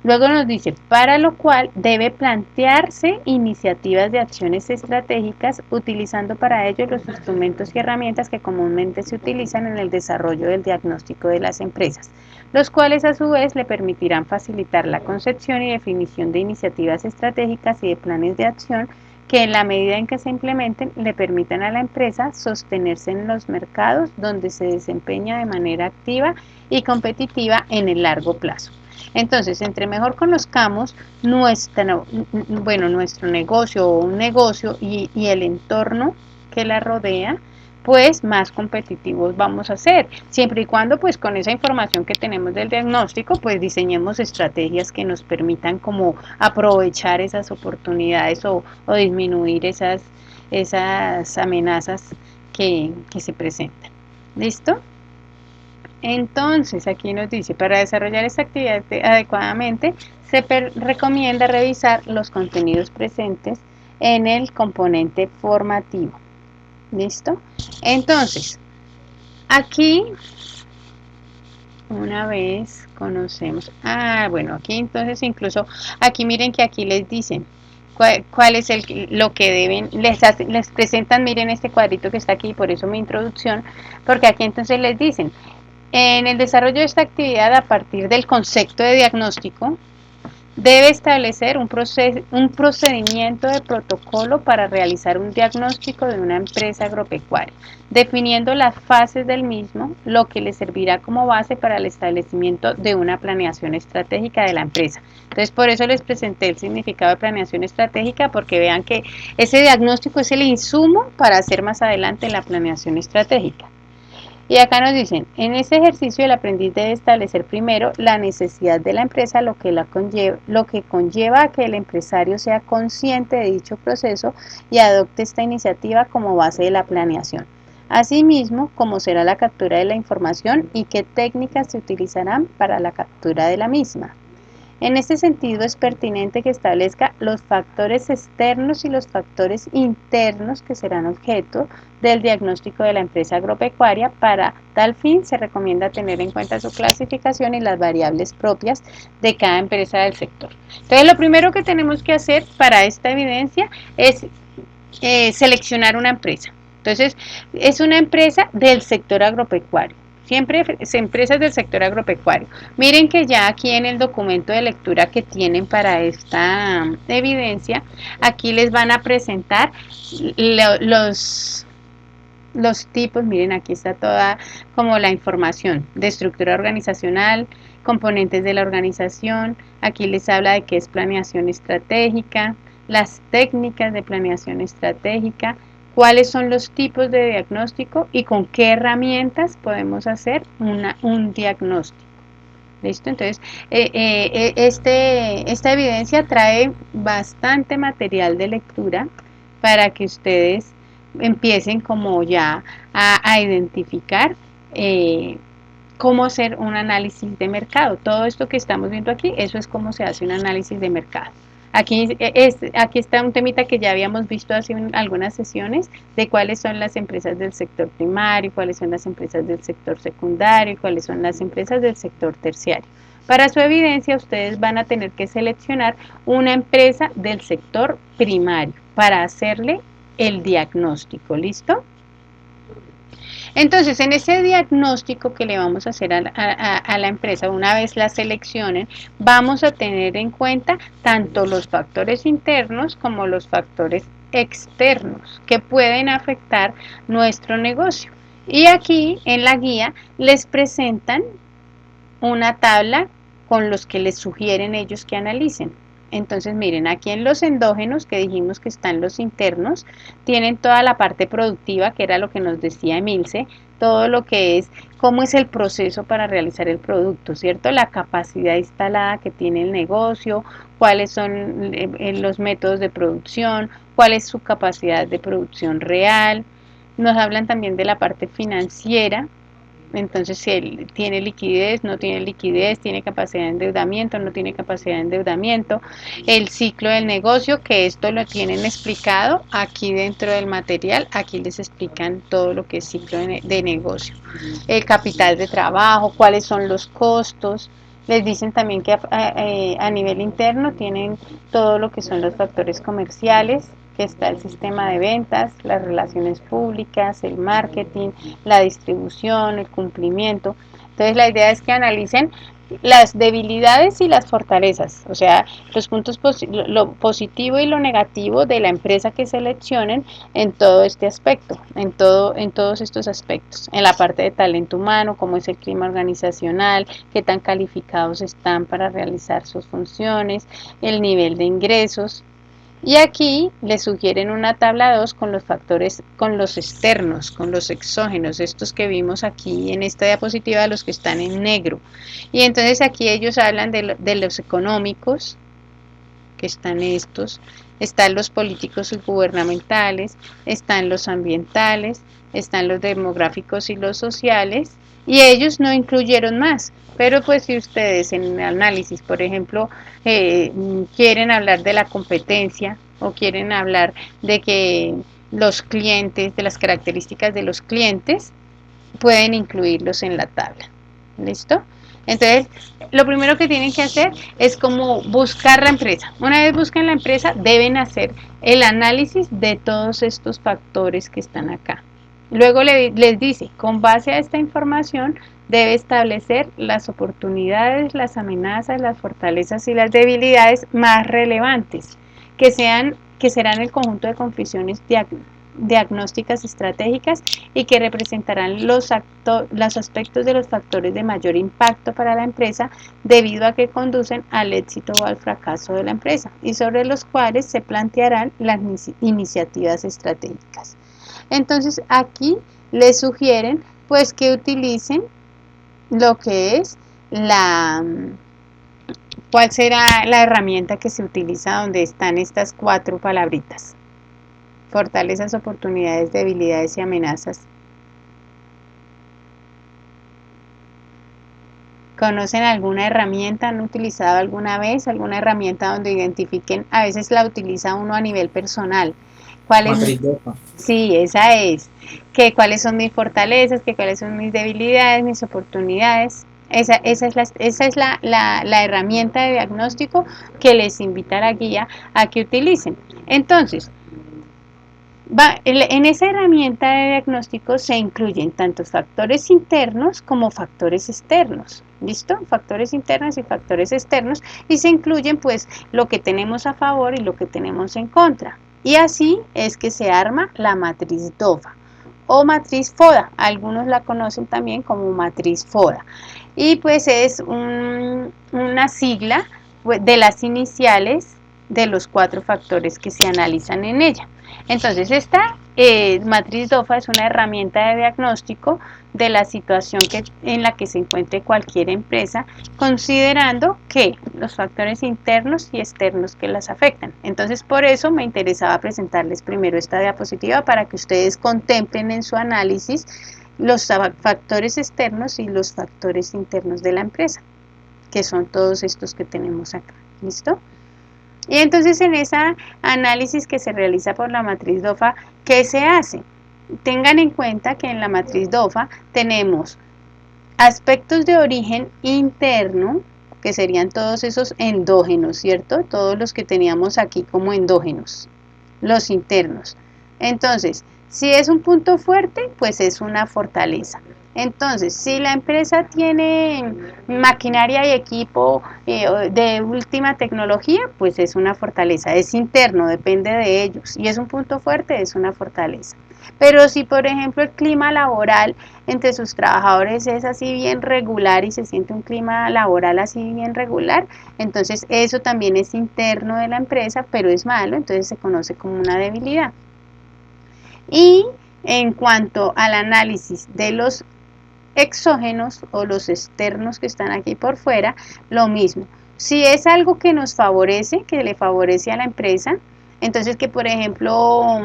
Luego nos dice, para lo cual debe plantearse iniciativas de acciones estratégicas utilizando para ello los instrumentos y herramientas que comúnmente se utilizan en el desarrollo del diagnóstico de las empresas, los cuales a su vez le permitirán facilitar la concepción y definición de iniciativas estratégicas y de planes de acción que en la medida en que se implementen le permitan a la empresa sostenerse en los mercados donde se desempeña de manera activa y competitiva en el largo plazo. Entonces, entre mejor conozcamos nuestro negocio o un negocio y el entorno que la rodea, pues más competitivos vamos a ser, siempre y cuando pues con esa información que tenemos del diagnóstico, pues diseñemos estrategias que nos permitan como aprovechar esas oportunidades o disminuir esas amenazas que se presentan. ¿Listo? Entonces, aquí nos dice, para desarrollar esta actividad adecuadamente, se recomienda revisar los contenidos presentes en el componente formativo. ¿Listo? Entonces, aquí, una vez conocemos, bueno, aquí entonces incluso, aquí miren que aquí les dicen, cuál es lo que deben, les presentan, miren este cuadrito que está aquí, por eso mi introducción, porque aquí entonces les dicen, en el desarrollo de esta actividad, a partir del concepto de diagnóstico, debe establecer un procedimiento de protocolo para realizar un diagnóstico de una empresa agropecuaria, definiendo las fases del mismo, lo que le servirá como base para el establecimiento de una planeación estratégica de la empresa. Entonces, por eso les presenté el significado de planeación estratégica, porque vean que ese diagnóstico es el insumo para hacer más adelante la planeación estratégica. Y acá nos dicen, en este ejercicio el aprendiz debe establecer primero la necesidad de la empresa, lo que conlleva a que el empresario sea consciente de dicho proceso y adopte esta iniciativa como base de la planeación. Asimismo, cómo será la captura de la información y qué técnicas se utilizarán para la captura de la misma. En este sentido, es pertinente que establezca los factores externos y los factores internos que serán objeto del diagnóstico de la empresa agropecuaria. Para tal fin, se recomienda tener en cuenta su clasificación y las variables propias de cada empresa del sector. Entonces, lo primero que tenemos que hacer para esta evidencia es seleccionar una empresa. Entonces, es una empresa del sector agropecuario. Siempre empresas del sector agropecuario. Miren que ya aquí en el documento de lectura que tienen para esta evidencia, aquí les van a presentar los tipos. Miren, aquí está toda como la información de estructura organizacional, componentes de la organización. Aquí les habla de qué es planeación estratégica, las técnicas de planeación estratégica, cuáles son los tipos de diagnóstico y con qué herramientas podemos hacer un diagnóstico. ¿Listo? Entonces, esta evidencia trae bastante material de lectura para que ustedes empiecen como ya a identificar cómo hacer un análisis de mercado. Todo esto que estamos viendo aquí, eso es cómo se hace un análisis de mercado. Aquí está un temita que ya habíamos visto hace algunas sesiones de cuáles son las empresas del sector primario, cuáles son las empresas del sector secundario y cuáles son las empresas del sector terciario. Para su evidencia, ustedes van a tener que seleccionar una empresa del sector primario para hacerle el diagnóstico. ¿Listo? Entonces, en ese diagnóstico que le vamos a hacer a la empresa, una vez la seleccionen, vamos a tener en cuenta tanto los factores internos como los factores externos que pueden afectar nuestro negocio. Y aquí en la guía les presentan una tabla con los que les sugieren ellos que analicen. Entonces, miren, aquí en los endógenos, que dijimos que están los internos, tienen toda la parte productiva, que era lo que nos decía Emilce, todo lo que es, cómo es el proceso para realizar el producto, ¿cierto? La capacidad instalada que tiene el negocio, cuáles son los métodos de producción, cuál es su capacidad de producción real. Nos hablan también de la parte financiera, Entonces, si él tiene liquidez, no tiene liquidez, tiene capacidad de endeudamiento, no tiene capacidad de endeudamiento, el ciclo del negocio, que esto lo tienen explicado aquí dentro del material, aquí les explican todo lo que es ciclo de negocio, el capital de trabajo, cuáles son los costos. Les dicen también que a nivel interno tienen todo lo que son los factores comerciales, que está el sistema de ventas, las relaciones públicas, el marketing, la distribución, el cumplimiento. Entonces la idea es que analicen las debilidades y las fortalezas, o sea, los puntos lo positivo y lo negativo de la empresa que seleccionen en todo este aspecto, en todos estos aspectos, en la parte de talento humano, cómo es el clima organizacional, qué tan calificados están para realizar sus funciones, el nivel de ingresos. Y aquí les sugieren una tabla 2 con los factores, con los externos, con los exógenos, estos que vimos aquí en esta diapositiva, los que están en negro. Y entonces aquí ellos hablan de los económicos, que están estos, están los políticos y gubernamentales, están los ambientales, están los demográficos y los sociales, y ellos no incluyeron más. Pero pues si ustedes en el análisis, por ejemplo, quieren hablar de la competencia o quieren hablar de que los clientes, de las características de los clientes, pueden incluirlos en la tabla. ¿Listo? Entonces, lo primero que tienen que hacer es como buscar la empresa. Una vez busquen la empresa, deben hacer el análisis de todos estos factores que están acá. Luego les dice, con base a esta información, debe establecer las oportunidades, las amenazas, las fortalezas y las debilidades más relevantes, que serán el conjunto de confesiones diagnósticas estratégicas y que representarán los aspectos de los factores de mayor impacto para la empresa debido a que conducen al éxito o al fracaso de la empresa y sobre los cuales se plantearán las iniciativas estratégicas. Entonces aquí les sugieren pues que utilicen lo que es ¿cuál será la herramienta que se utiliza donde están estas 4 palabritas? Fortalezas, oportunidades, debilidades y amenazas. ¿Conocen alguna herramienta? ¿Han utilizado alguna vez alguna herramienta donde identifiquen? A veces la utiliza uno a nivel personal. Matriz DOFA. Sí, esa es. ¿Cuáles son mis fortalezas? ¿Cuáles son mis debilidades, mis oportunidades? Esa es la herramienta de diagnóstico que les invita a la guía a que utilicen. Entonces, en esa herramienta de diagnóstico se incluyen tanto factores internos como factores externos. ¿Listo? Factores internos y factores externos, y se incluyen pues lo que tenemos a favor y lo que tenemos en contra. Y así es que se arma la matriz DOFA o matriz FODA. Algunos la conocen también como matriz FODA. Y pues es una sigla de las iniciales de los 4 factores que se analizan en ella. Entonces esta matriz DOFA es una herramienta de diagnóstico de la situación en la que se encuentre cualquier empresa, considerando que los factores internos y externos que las afectan. Entonces por eso me interesaba presentarles primero esta diapositiva para que ustedes contemplen en su análisis los factores externos y los factores internos de la empresa, que son todos estos que tenemos acá. ¿Listo? Y entonces en ese análisis que se realiza por la matriz DOFA, ¿qué se hace? Tengan en cuenta que en la matriz DOFA tenemos aspectos de origen interno, que serían todos esos endógenos, ¿cierto? Todos los que teníamos aquí como endógenos, los internos. Entonces, si es un punto fuerte, pues es una fortaleza. Entonces, si la empresa tiene maquinaria y equipo de última tecnología, pues es una fortaleza, es interno, depende de ellos, y es un punto fuerte, es una fortaleza. Pero si, por ejemplo, el clima laboral entre sus trabajadores es así bien regular y se siente un clima laboral así bien regular, entonces eso también es interno de la empresa, pero es malo, entonces se conoce como una debilidad. Y en cuanto al análisis de los exógenos o los externos que están aquí por fuera, lo mismo. Si es algo que nos favorece, que le favorece a la empresa, entonces que por ejemplo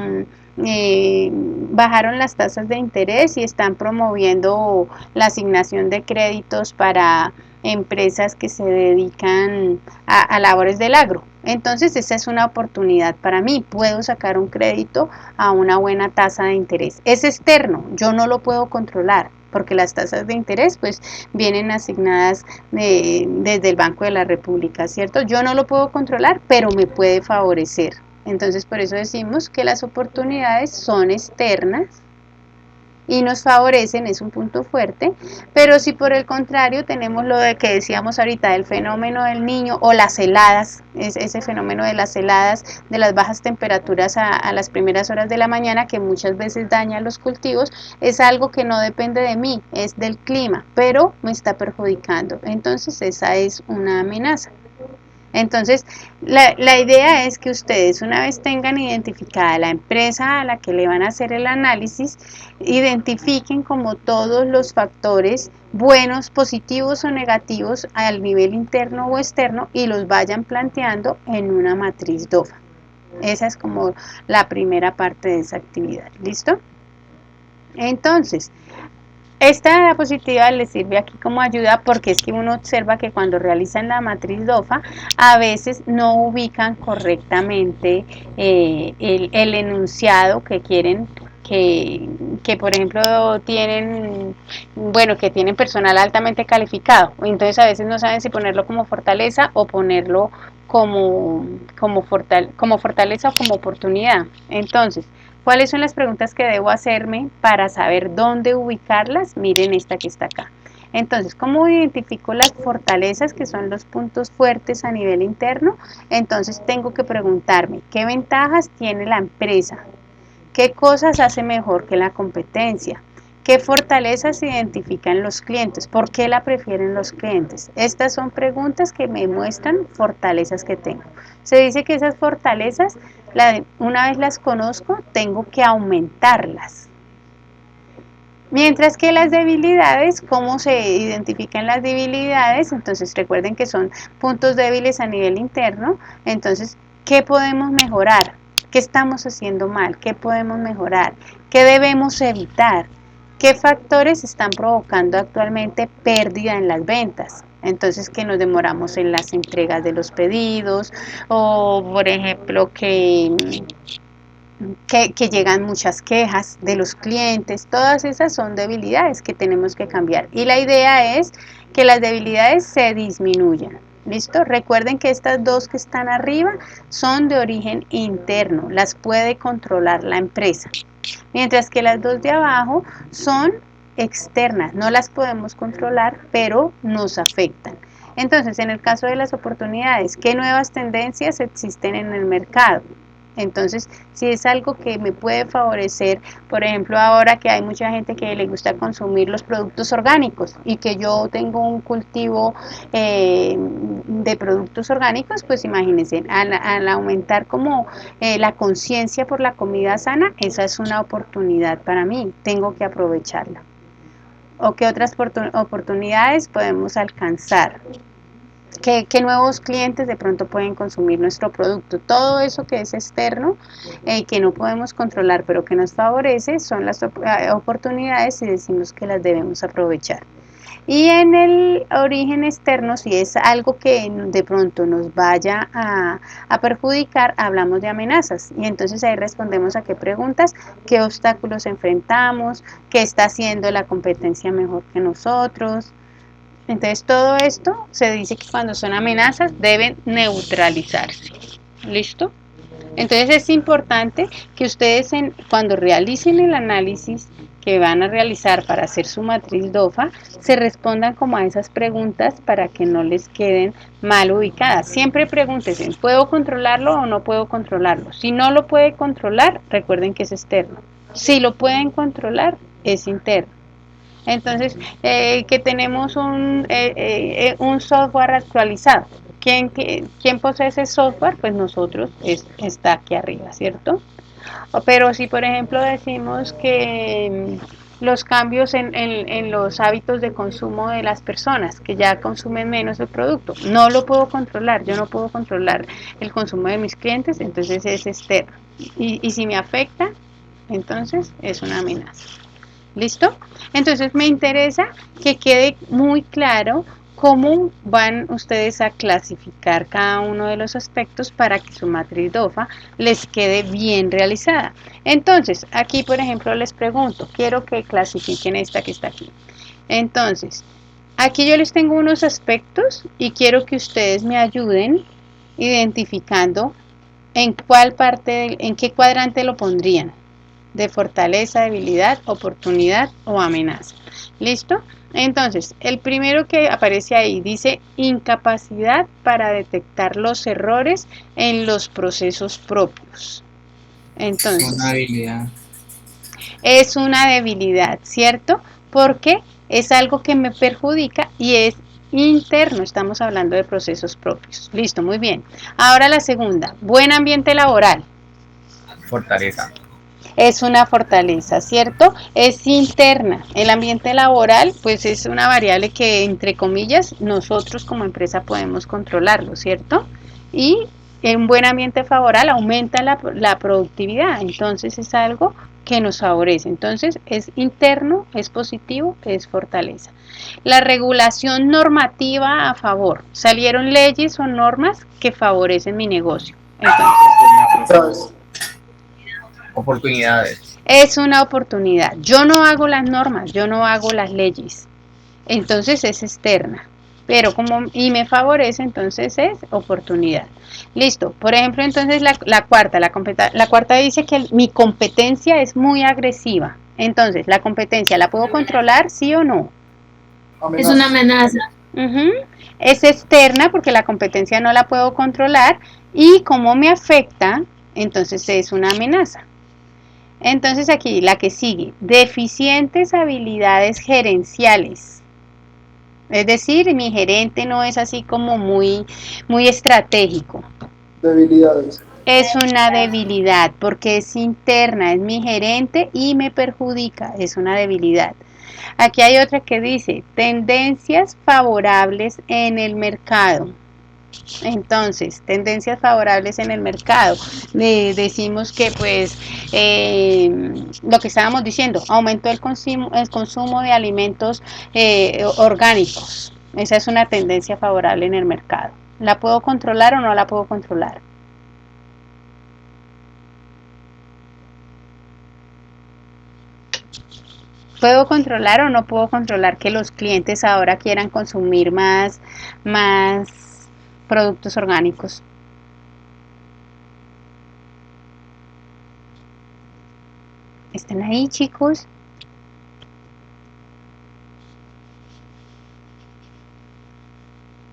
bajaron las tasas de interés y están promoviendo la asignación de créditos para empresas que se dedican a labores del agro. Entonces esa es una oportunidad para mí, puedo sacar un crédito a una buena tasa de interés. Es externo, yo no lo puedo controlar, porque las tasas de interés pues vienen asignadas desde el Banco de la República, ¿cierto? Yo no lo puedo controlar, pero me puede favorecer. Entonces por eso decimos que las oportunidades son externas y nos favorecen, es un punto fuerte, pero si por el contrario tenemos lo de que decíamos ahorita, el fenómeno del niño o las heladas, ese fenómeno de las heladas, de las bajas temperaturas a las primeras horas de la mañana que muchas veces daña los cultivos, es algo que no depende de mí, es del clima, pero me está perjudicando, entonces esa es una amenaza. Entonces, la idea es que ustedes, una vez tengan identificada la empresa a la que le van a hacer el análisis, identifiquen como todos los factores buenos, positivos o negativos al nivel interno o externo y los vayan planteando en una matriz DOFA. Esa es como la primera parte de esa actividad. ¿Listo? Entonces, esta diapositiva les sirve aquí como ayuda porque es que uno observa que cuando realizan la matriz DOFA a veces no ubican correctamente el enunciado que quieren que por ejemplo tienen, bueno, que tienen personal altamente calificado. Entonces a veces no saben si ponerlo como fortaleza o ponerlo como fortaleza o como oportunidad. Entonces, ¿cuáles son las preguntas que debo hacerme para saber dónde ubicarlas? Miren esta que está acá. Entonces, ¿cómo identifico las fortalezas, que son los puntos fuertes a nivel interno? Entonces, tengo que preguntarme, ¿qué ventajas tiene la empresa? ¿Qué cosas hace mejor que la competencia? ¿Qué fortalezas identifican los clientes? ¿Por qué la prefieren los clientes? Estas son preguntas que me muestran fortalezas que tengo. Se dice que esas fortalezas, una vez las conozco, tengo que aumentarlas. Mientras que las debilidades, ¿cómo se identifican las debilidades? Entonces recuerden que son puntos débiles a nivel interno. Entonces, ¿qué podemos mejorar? ¿Qué estamos haciendo mal? ¿Qué podemos mejorar? ¿Qué debemos evitar? ¿Qué factores están provocando actualmente pérdida en las ventas? Entonces, que nos demoramos en las entregas de los pedidos o, por ejemplo, que llegan muchas quejas de los clientes. Todas esas son debilidades que tenemos que cambiar. Y la idea es que las debilidades se disminuyan. ¿Listo? Recuerden que estas dos que están arriba son de origen interno, las puede controlar la empresa. Mientras que las dos de abajo son externas, no las podemos controlar, pero nos afectan. Entonces, en el caso de las oportunidades, ¿qué nuevas tendencias existen en el mercado? Entonces, si es algo que me puede favorecer, por ejemplo, ahora que hay mucha gente que le gusta consumir los productos orgánicos y que yo tengo un cultivo de productos orgánicos, pues imagínense, al aumentar como la conciencia por la comida sana, esa es una oportunidad para mí, tengo que aprovecharla. ¿O qué otras oportunidades podemos alcanzar? ¿Qué nuevos clientes de pronto pueden consumir nuestro producto? Todo eso que es externo, que no podemos controlar, pero que nos favorece, son las oportunidades y decimos que las debemos aprovechar. Y en el origen externo, si es algo que de pronto nos vaya a perjudicar, hablamos de amenazas. Y entonces ahí respondemos a qué preguntas, qué obstáculos enfrentamos, qué está haciendo la competencia mejor que nosotros. Entonces todo esto se dice que cuando son amenazas deben neutralizarse. ¿Listo? Entonces es importante que ustedes cuando realicen el análisis que van a realizar para hacer su matriz DOFA, se respondan como a esas preguntas para que no les queden mal ubicadas. Siempre pregúntense, ¿puedo controlarlo o no puedo controlarlo? Si no lo puede controlar, recuerden que es externo. Si lo pueden controlar, es interno. Entonces, que tenemos un software actualizado. ¿Quién posee ese software? Pues nosotros, está aquí arriba, ¿cierto? Pero si, por ejemplo, decimos que los cambios en los hábitos de consumo de las personas, que ya consumen menos el producto, no lo puedo controlar, yo no puedo controlar el consumo de mis clientes, entonces es externo. Y si me afecta, Entonces es una amenaza. ¿Listo? Entonces me interesa que quede muy claro cómo van ustedes a clasificar cada uno de los aspectos para que su matriz DOFA les quede bien realizada. Entonces, aquí por ejemplo les pregunto, quiero que clasifiquen esta que está aquí. Entonces, aquí yo les tengo unos aspectos y quiero que ustedes me ayuden identificando en cuál parte, en qué cuadrante lo pondrían. De fortaleza, debilidad, oportunidad o amenaza. ¿Listo? Entonces, el primero que aparece ahí dice incapacidad para detectar los errores en los procesos propios. Entonces, Una habilidad. es una debilidad, ¿cierto? Porque es algo que me perjudica y es interno, estamos hablando de procesos propios. Listo, muy bien. Ahora la segunda, buen ambiente laboral. Fortaleza. Es una fortaleza, ¿cierto? Es interna. El ambiente laboral, pues es una variable que, entre comillas, nosotros como empresa podemos controlarlo, ¿cierto? Y en buen ambiente favorable aumenta la productividad, entonces es algo que nos favorece. Entonces es interno, es positivo, es fortaleza. La regulación normativa a favor. Salieron leyes o normas que favorecen mi negocio. Entonces, Oportunidades. es una oportunidad. Yo no hago las normas, yo no hago las leyes. Entonces es externa. Pero y me favorece, entonces es oportunidad. Listo. Por ejemplo, entonces la cuarta dice que mi competencia es muy agresiva. Entonces, ¿la competencia la puedo controlar, sí o no? Amenaza. Es una amenaza. Es externa porque la competencia no la puedo controlar. Y como me afecta, entonces es una amenaza. Entonces aquí la que sigue, deficientes habilidades gerenciales. Es decir, mi gerente no es así como muy estratégico. Debilidades. Es una debilidad porque es interna, es mi gerente y me perjudica, es una debilidad. Aquí hay otra que dice, tendencias favorables en el mercado. Entonces, tendencias favorables en el mercado. Decimos que pues lo que estábamos diciendo, aumentó el consumo de alimentos orgánicos. Esa es una tendencia favorable en el mercado. ¿La puedo controlar o no la puedo controlar? ¿Puedo controlar o no puedo controlar que los clientes ahora quieran consumir más productos orgánicos? ¿Están ahí, chicos?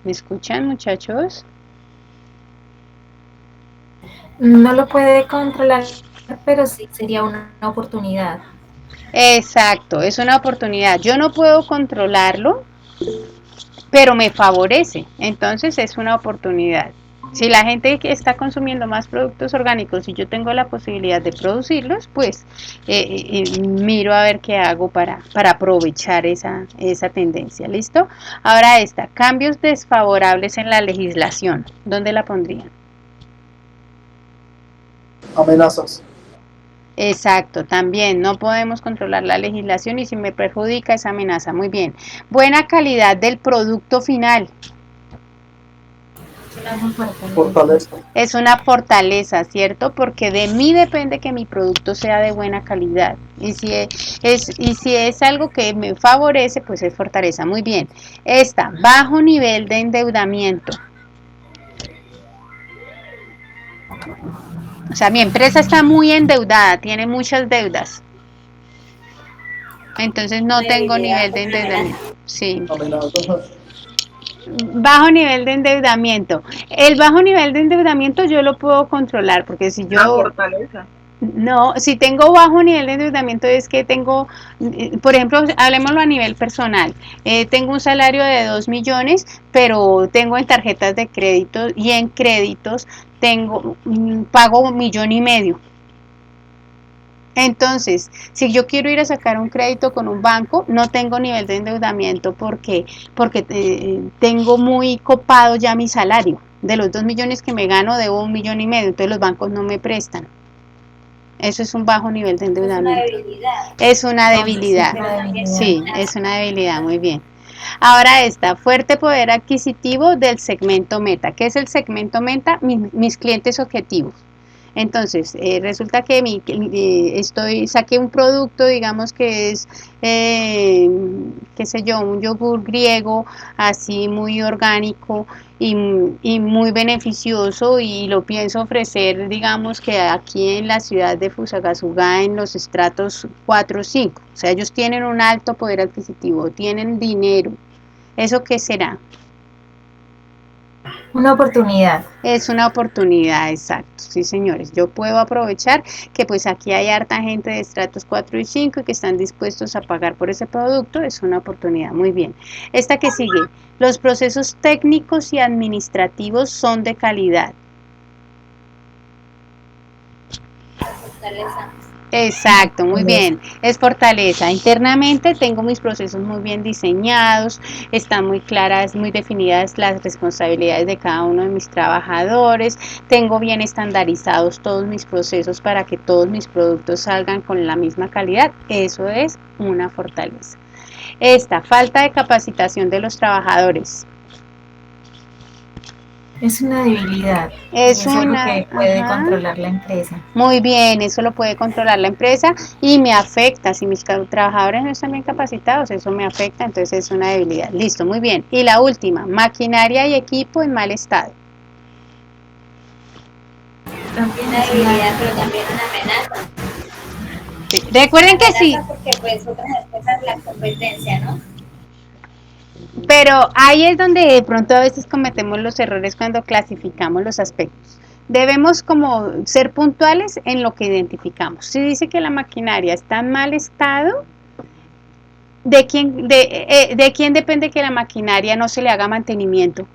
¿Me escuchan, muchachos? No lo puede controlar, pero sí sería una oportunidad. Exacto, es una oportunidad. Yo no puedo controlarlo, pero me favorece. Entonces es una oportunidad. Si la gente que está consumiendo más productos orgánicos y yo tengo la posibilidad de producirlos, pues miro a ver qué hago para aprovechar esa tendencia. ¿Listo? Ahora cambios desfavorables en la legislación. ¿Dónde la pondrían? Amenazas. Exacto, también no podemos controlar la legislación y si me perjudica esa amenaza. Muy bien. Buena calidad del producto final. Fortaleza. Es una fortaleza, ¿cierto? Porque de mí depende que mi producto sea de buena calidad. Y si es algo que me favorece, pues es fortaleza. Muy bien. Bajo nivel de endeudamiento. O sea, mi empresa está muy endeudada, tiene muchas deudas. Entonces no tengo nivel de endeudamiento. Sí. Amenaza. Bajo nivel de endeudamiento. El bajo nivel de endeudamiento yo lo puedo controlar porque si yo... La fortaleza. No, si tengo bajo nivel de endeudamiento es que tengo, por ejemplo, hablemoslo a nivel personal. Tengo un salario de 2 millones, pero tengo en tarjetas de crédito y en créditos pago 1,5 millones. Entonces, si yo quiero ir a sacar un crédito con un banco, no tengo nivel de endeudamiento porque tengo muy copado ya mi salario. De los 2 millones que me gano, debo 1,5 millones, entonces los bancos no me prestan. Eso es un bajo nivel de Es una endeudamiento. debilidad. Es una debilidad. Una debilidad. Sí, es una debilidad, muy bien. Ahora está fuerte poder adquisitivo del segmento meta. ¿Qué es el segmento meta? Mis clientes objetivos. Entonces, resulta que saqué un producto, digamos que es, qué sé yo, un yogur griego, así muy orgánico y muy beneficioso, y lo pienso ofrecer, digamos que aquí en la ciudad de Fusagasugá, en los estratos 4 o 5. O sea, ellos tienen un alto poder adquisitivo, tienen dinero. ¿Eso qué será? Una oportunidad. Es una oportunidad, exacto, sí señores. Yo puedo aprovechar que pues aquí hay harta gente de estratos 4 y 5 y que están dispuestos a pagar por ese producto, es una oportunidad, muy bien. Esta que sigue, los procesos técnicos y administrativos son de calidad. Fortaleza. Exacto, muy bien, es fortaleza. Internamente tengo mis procesos muy bien diseñados, están muy claras, muy definidas las responsabilidades de cada uno de mis trabajadores, tengo bien estandarizados todos mis procesos para que todos mis productos salgan con la misma calidad. Eso es una fortaleza. Esta falta de capacitación de los trabajadores. Es una debilidad. Es Y es algo una, que puede ajá. controlar la empresa. Muy bien, eso lo puede controlar la empresa y me afecta. Si mis trabajadores no están bien capacitados, eso me afecta, entonces es una debilidad. Listo, muy bien. Y la última, maquinaria y equipo en mal estado. También Una es debilidad, pero también una amenaza. Sí. Recuerden que sí, Amenaza porque pues otras empresas la competencia, ¿no? pero ahí es donde de pronto a veces cometemos los errores cuando clasificamos los aspectos. Debemos como ser puntuales en lo que identificamos. Si dice que la maquinaria está en mal estado, ¿de quién depende que la maquinaria no se le haga mantenimiento?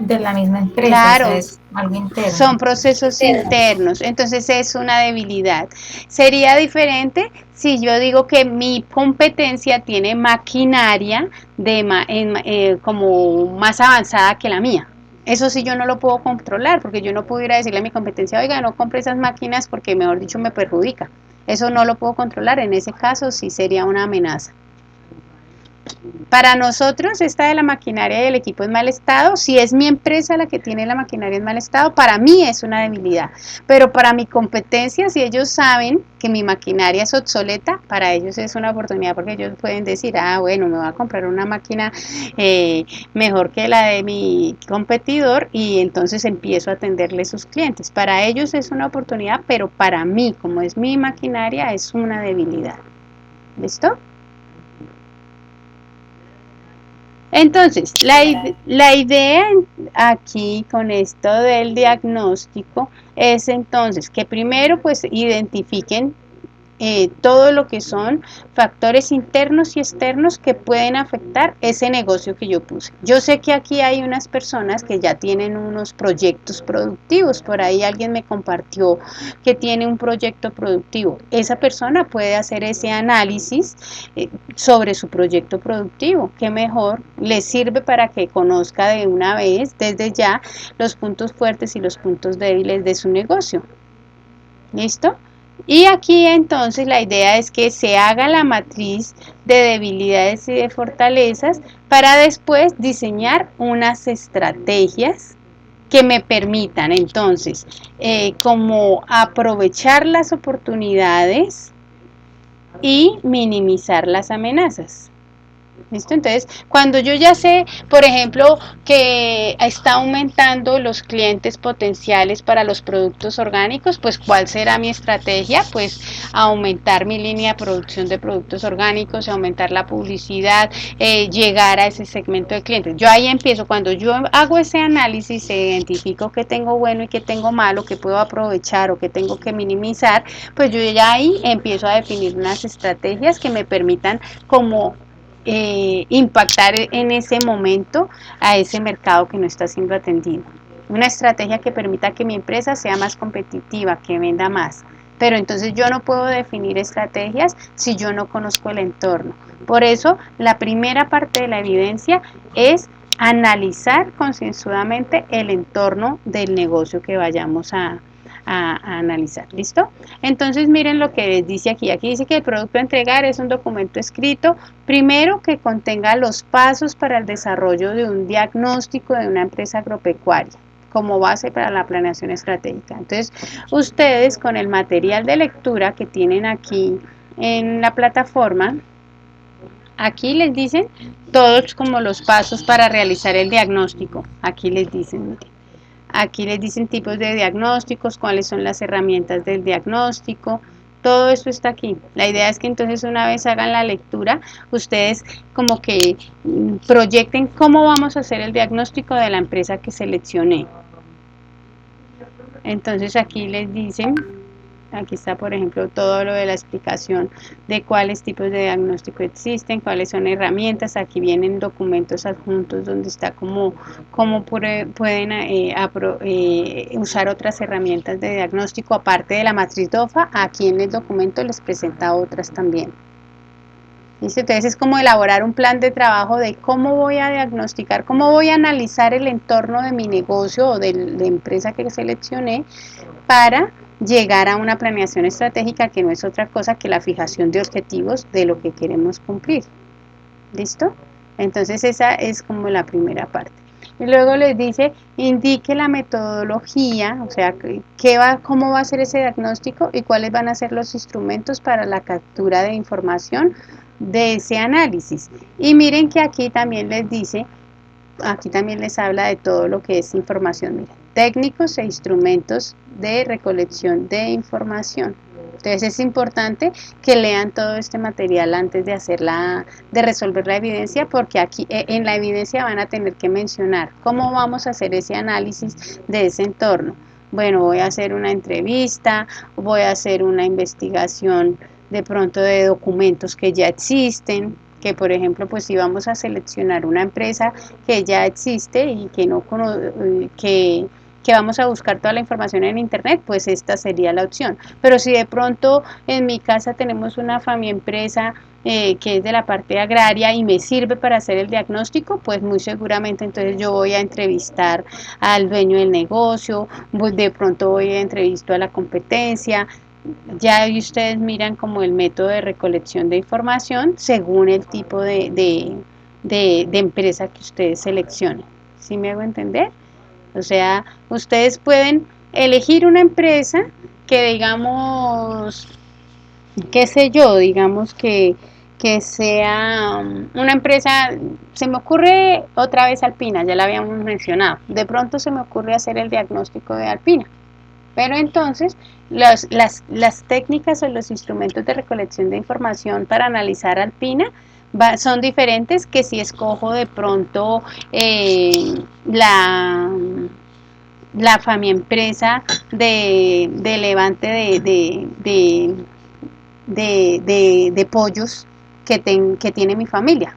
de la misma empresa, Claro, o sea, es algo interno. son procesos internos, entonces es una debilidad. Sería diferente si yo digo que mi competencia tiene maquinaria como más avanzada que la mía. Eso sí yo no lo puedo controlar, porque yo no pudiera decirle a mi competencia, oiga, no compre esas máquinas porque mejor dicho me perjudica. Eso no lo puedo controlar, en ese caso sí sería una amenaza. Para nosotros, esta de la maquinaria y el equipo en mal estado, si es mi empresa la que tiene la maquinaria en mal estado, para mí es una debilidad. Pero para mi competencia, si ellos saben que mi maquinaria es obsoleta, para ellos es una oportunidad porque ellos pueden decir, ah, bueno, me voy a comprar una máquina mejor que la de mi competidor y entonces empiezo a atenderle a sus clientes. Para ellos es una oportunidad, pero para mí, como es mi maquinaria, es una debilidad. ¿Listo? Entonces, la idea aquí con esto del diagnóstico es entonces que primero pues identifiquen todo lo que son factores internos y externos que pueden afectar ese negocio que yo puse. Yo sé que aquí hay unas personas que ya tienen unos proyectos productivos, por ahí alguien me compartió que tiene un proyecto productivo. Esa persona puede hacer ese análisis sobre su proyecto productivo, que mejor le sirve para que conozca de una vez, desde ya, los puntos fuertes y los puntos débiles de su negocio. ¿Listo? Y aquí entonces la idea es que se haga la matriz de debilidades y de fortalezas para después diseñar unas estrategias que me permitan entonces como aprovechar las oportunidades y minimizar las amenazas. ¿Listo? Entonces, cuando yo ya sé, por ejemplo, que está aumentando los clientes potenciales para los productos orgánicos, pues ¿cuál será mi estrategia? Pues aumentar mi línea de producción de productos orgánicos, aumentar la publicidad, llegar a ese segmento de clientes. Yo ahí empiezo, cuando yo hago ese análisis, identifico qué tengo bueno y qué tengo malo, qué puedo aprovechar o qué tengo que minimizar, pues yo ya ahí empiezo a definir unas estrategias que me permitan como impactar en ese momento a ese mercado que no está siendo atendido. Una estrategia que permita que mi empresa sea más competitiva, que venda más. Pero entonces yo no puedo definir estrategias si yo no conozco el entorno. Por eso, la primera parte de la evidencia es analizar concienzudamente el entorno del negocio que vayamos a a analizar. ¿Listo? Entonces miren lo que dice aquí. Aquí dice que el producto a entregar es un documento escrito, primero que contenga los pasos para el desarrollo de un diagnóstico de una empresa agropecuaria como base para la planeación estratégica. Entonces, ustedes con el material de lectura que tienen aquí en la plataforma, aquí les dicen todos como los pasos para realizar el diagnóstico. Aquí les dicen, miren. Aquí les dicen tipos de diagnósticos, cuáles son las herramientas del diagnóstico, todo esto está aquí. La idea es que entonces una vez hagan la lectura, ustedes como que proyecten cómo vamos a hacer el diagnóstico de la empresa que seleccioné. Entonces aquí les dicen, aquí está por ejemplo todo lo de la explicación de cuáles tipos de diagnóstico existen, cuáles son herramientas, aquí vienen documentos adjuntos donde está cómo pueden usar otras herramientas de diagnóstico aparte de la matriz DOFA, aquí en el documento les presenta otras también. ¿Listo? Entonces es como elaborar un plan de trabajo de cómo voy a diagnosticar, cómo voy a analizar el entorno de mi negocio o de la empresa que seleccioné para llegar a una planeación estratégica que no es otra cosa que la fijación de objetivos de lo que queremos cumplir. ¿Listo? Entonces esa es como la primera parte. Y luego les dice, indique la metodología, o sea, cómo va a ser ese diagnóstico y cuáles van a ser los instrumentos para la captura de información de ese análisis. Y miren que aquí también les dice, aquí también les habla de todo lo que es información, miren, técnicos e instrumentos de recolección de información. Entonces es importante que lean todo este material antes de de resolver la evidencia, porque aquí en la evidencia van a tener que mencionar cómo vamos a hacer ese análisis de ese entorno. Bueno, voy a hacer una entrevista, voy a hacer una investigación de pronto de documentos que ya existen, que por ejemplo pues si vamos a seleccionar una empresa que ya existe y que no que vamos a buscar toda la información en internet, pues esta sería la opción. Pero si de pronto en mi casa tenemos una empresa que es de la parte agraria y me sirve para hacer el diagnóstico, pues muy seguramente entonces yo voy a entrevistar al dueño del negocio, de pronto voy a entrevistar a la competencia. Ya ustedes miran como el método de recolección de información según el tipo de empresa que ustedes seleccionen. ¿Sí me hago entender? O sea, ustedes pueden elegir una empresa que digamos, qué sé yo, digamos que sea una empresa, se me ocurre otra vez Alpina, ya la habíamos mencionado, de pronto se me ocurre hacer el diagnóstico de Alpina. Pero entonces las técnicas o los instrumentos de recolección de información para analizar Alpina son diferentes que si escojo de pronto la empresa de levante de pollos que tiene mi familia.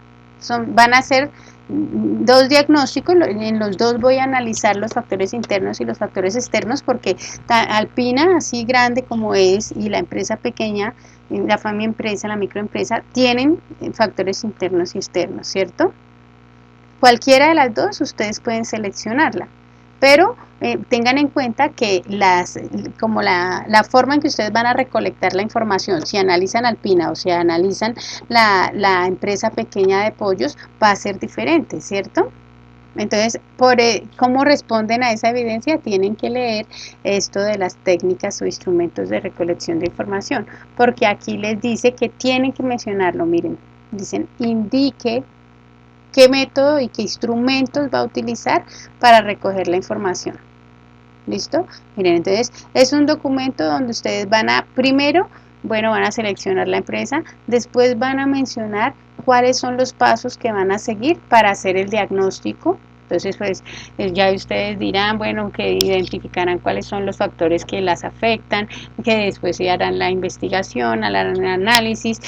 Van a ser dos diagnósticos, en los dos voy a analizar los factores internos y los factores externos, porque Alpina, así grande como es, y la empresa pequeña, la empresa, la microempresa, tienen factores internos y externos, ¿cierto? Cualquiera de las dos ustedes pueden seleccionarla, pero tengan en cuenta que como la forma en que ustedes van a recolectar la información, si analizan Alpina o si analizan la empresa pequeña de pollos, va a ser diferente, ¿cierto? Entonces, cómo responden a esa evidencia, tienen que leer esto de las técnicas o instrumentos de recolección de información, porque aquí les dice que tienen que mencionarlo, miren, dicen indique qué método y qué instrumentos va a utilizar para recoger la información. ¿Listo? Miren, entonces es un documento donde ustedes primero, bueno, van a seleccionar la empresa, después van a mencionar cuáles son los pasos que van a seguir para hacer el diagnóstico. Entonces, pues ya ustedes dirán, bueno, que identificarán cuáles son los factores que las afectan, que después se harán la investigación, harán el análisis,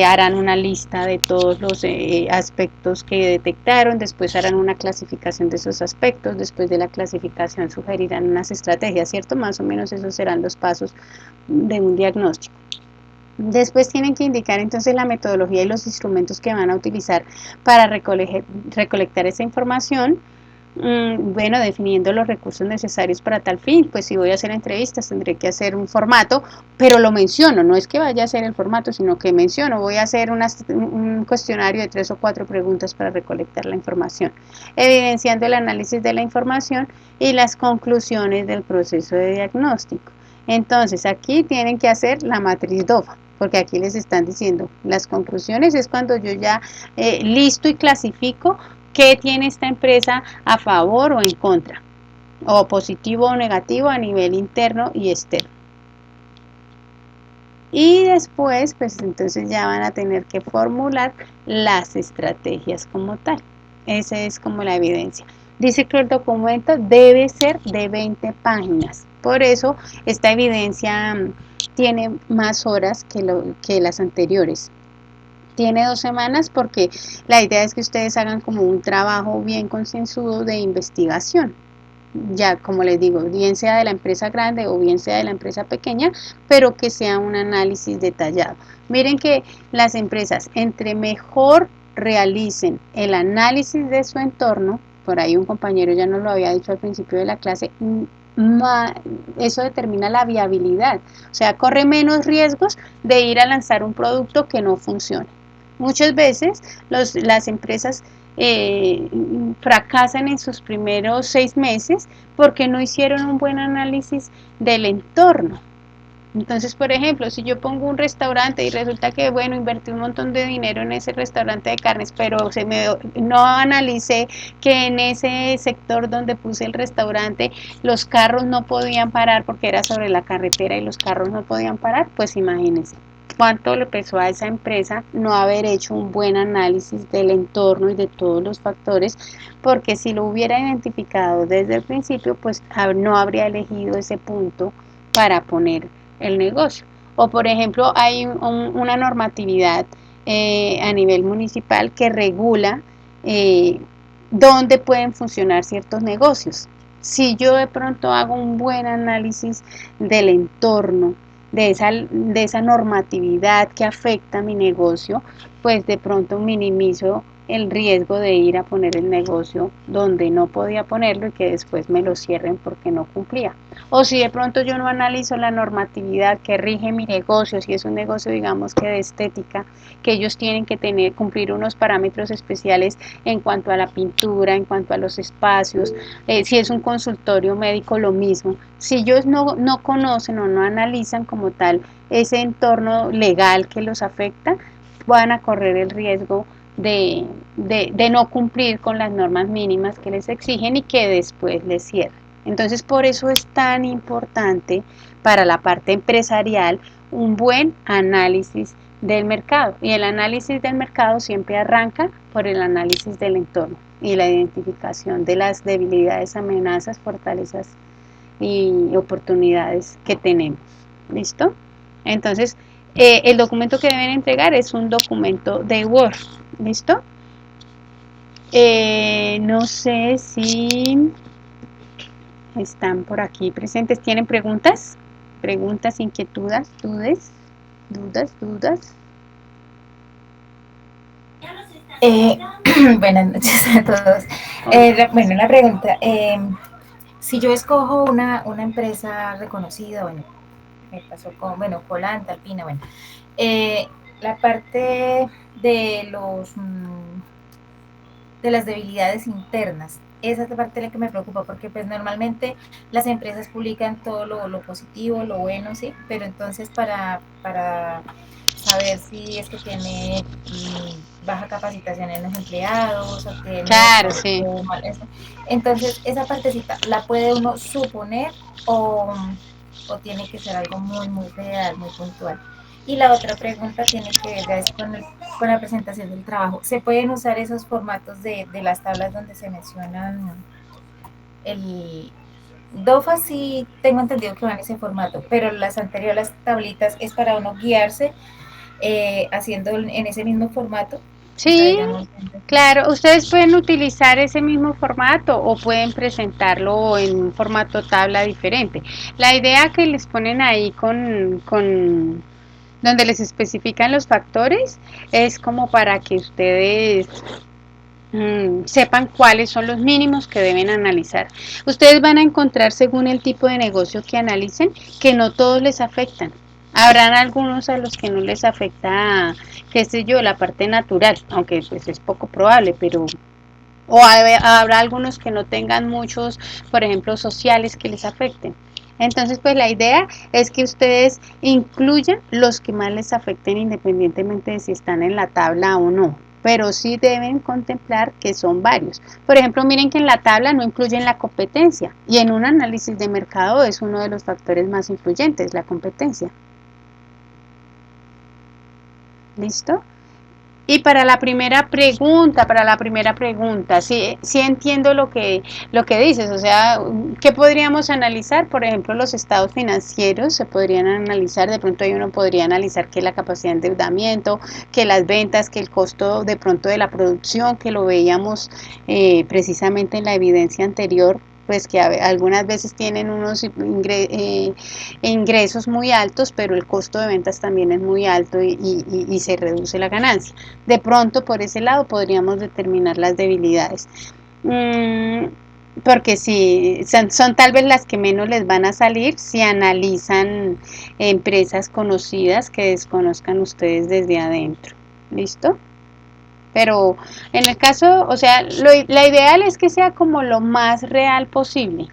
harán una lista de todos los aspectos que detectaron, después harán una clasificación de esos aspectos, después de la clasificación sugerirán unas estrategias, ¿cierto? Más o menos esos serán los pasos de un diagnóstico. Después tienen que indicar entonces la metodología y los instrumentos que van a utilizar para recolectar esa información. Bueno, definiendo los recursos necesarios para tal fin, pues si voy a hacer entrevistas tendré que hacer un formato, pero lo menciono, no es que vaya a hacer el formato, sino que menciono, voy a hacer un cuestionario de 3 o 4 preguntas para recolectar la información, evidenciando el análisis de la información y las conclusiones del proceso de diagnóstico. Entonces aquí tienen que hacer la matriz DOFA, porque aquí les están diciendo, las conclusiones es cuando yo ya listo y clasifico qué tiene esta empresa a favor o en contra, o positivo o negativo a nivel interno y externo. Y después, pues entonces ya van a tener que formular las estrategias como tal. Esa es como la evidencia. Dice que el documento debe ser de 20 páginas. Por eso esta evidencia tiene más horas que las anteriores. Tiene 2 semanas porque la idea es que ustedes hagan como un trabajo bien concienzudo de investigación. Ya, como les digo, bien sea de la empresa grande o bien sea de la empresa pequeña, pero que sea un análisis detallado. Miren que las empresas, entre mejor realicen el análisis de su entorno, por ahí un compañero ya nos lo había dicho al principio de la clase, eso determina la viabilidad, o sea, corre menos riesgos de ir a lanzar un producto que no funcione. Muchas veces las empresas fracasan en sus primeros 6 meses porque no hicieron un buen análisis del entorno. Entonces, por ejemplo, si yo pongo un restaurante y resulta que, bueno, invertí un montón de dinero en ese restaurante de carnes, pero no analicé que en ese sector donde puse el restaurante los carros no podían parar porque era sobre la carretera y los carros no podían parar, pues imagínense cuánto le pesó a esa empresa no haber hecho un buen análisis del entorno y de todos los factores, porque si lo hubiera identificado desde el principio, pues no habría elegido ese punto para poner el negocio. O por ejemplo, hay una normatividad a nivel municipal que regula dónde pueden funcionar ciertos negocios. Si yo de pronto hago un buen análisis del entorno, de esa normatividad que afecta a mi negocio, pues de pronto minimizo el riesgo de ir a poner el negocio donde no podía ponerlo y que después me lo cierren porque no cumplía. O si de pronto yo no analizo la normatividad que rige mi negocio, si es un negocio digamos que de estética, que ellos tienen que cumplir unos parámetros especiales en cuanto a la pintura, en cuanto a los espacios, si es un consultorio médico lo mismo. Si ellos no conocen o no analizan como tal ese entorno legal que los afecta, van a correr el riesgo de no cumplir con las normas mínimas que les exigen y que después les cierren. Entonces, por eso es tan importante para la parte empresarial un buen análisis del mercado. Y el análisis del mercado siempre arranca por el análisis del entorno y la identificación de las debilidades, amenazas, fortalezas y oportunidades que tenemos. ¿Listo? Entonces, el documento que deben entregar es un documento de Word. ¿Listo? No sé si están por aquí presentes. ¿Tienen preguntas? Preguntas, inquietudes, dudas. Buenas noches a todos. La pregunta, si yo escojo una empresa reconocida, bueno, me pasó con, Colanta, Alpina, la parte de de las debilidades internas, esa es la parte de la que me preocupa, porque pues normalmente las empresas publican todo lo positivo, lo bueno, sí, pero entonces para saber si es que tiene baja capacitación en los empleados, o tiene claro, sí. Entonces esa partecita la puede uno suponer o tiene que ser algo muy muy real, muy puntual. Y la otra pregunta tiene que ver ya es con la presentación del trabajo. ¿Se pueden usar esos formatos de las tablas donde se mencionan el DOFA? Sí tengo entendido que van en ese formato, pero las anteriores, las tablitas, es para uno guiarse haciendo en ese mismo formato. Sí, claro, ustedes pueden utilizar ese mismo formato o pueden presentarlo en un formato tabla diferente. La idea que les ponen ahí con donde les especifican los factores es como para que ustedes sepan cuáles son los mínimos que deben analizar. Ustedes van a encontrar, según el tipo de negocio que analicen, que no todos les afectan. Habrán algunos a los que no les afecta, qué sé yo, la parte natural, aunque pues es poco probable, pero habrá algunos que no tengan muchos, por ejemplo, sociales que les afecten. Entonces, pues la idea es que ustedes incluyan los que más les afecten independientemente de si están en la tabla o no, pero sí deben contemplar que son varios. Por ejemplo, miren que en la tabla no incluyen la competencia y en un análisis de mercado es uno de los factores más influyentes, la competencia. ¿Listo? Y para la primera pregunta, sí, sí entiendo lo que dices, o sea, ¿qué podríamos analizar? Por ejemplo, los estados financieros se podrían analizar, de pronto ahí uno podría analizar que la capacidad de endeudamiento, que las ventas, que el costo de pronto de la producción, que lo veíamos precisamente en la evidencia anterior, pues que algunas veces tienen unos ingresos muy altos, pero el costo de ventas también es muy alto y se reduce la ganancia. De pronto por ese lado podríamos determinar las debilidades. Porque si son tal vez las que menos les van a salir si analizan empresas conocidas que desconozcan ustedes desde adentro. ¿Listo? Pero en el caso, o sea, la ideal es que sea como lo más real posible.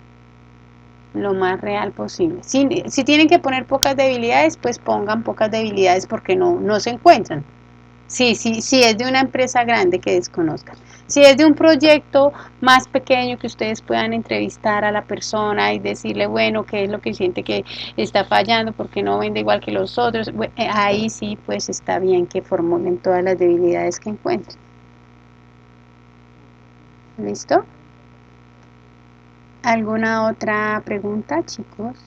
Lo más real posible. Si tienen que poner pocas debilidades, pues pongan pocas debilidades porque no se encuentran. Sí, es de una empresa grande que desconozcan. Si es de un proyecto más pequeño que ustedes puedan entrevistar a la persona y decirle, bueno, qué es lo que siente que está fallando, porque no vende igual que los otros, ahí sí, pues está bien que formulen todas las debilidades que encuentren. ¿Listo? ¿Alguna otra pregunta, chicos?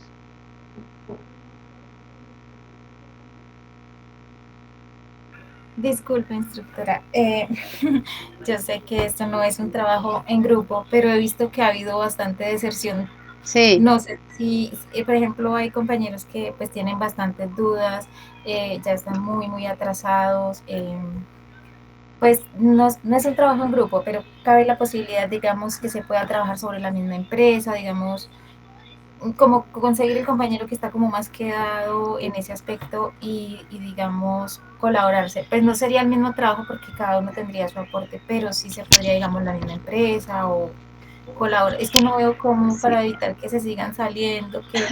Disculpe, instructora. Yo sé que esto no es un trabajo en grupo, pero he visto que ha habido bastante deserción. Sí. No sé si, por ejemplo, hay compañeros que pues tienen bastantes dudas, ya están muy, muy atrasados. Pues no es un trabajo en grupo, pero cabe la posibilidad, digamos, que se pueda trabajar sobre la misma empresa, digamos, como conseguir el compañero que está como más quedado en ese aspecto y digamos colaborarse. Pues no sería el mismo trabajo porque cada uno tendría su aporte, pero sí se podría, digamos, la misma empresa o colaborar. Es que no veo cómo para evitar que se sigan saliendo, que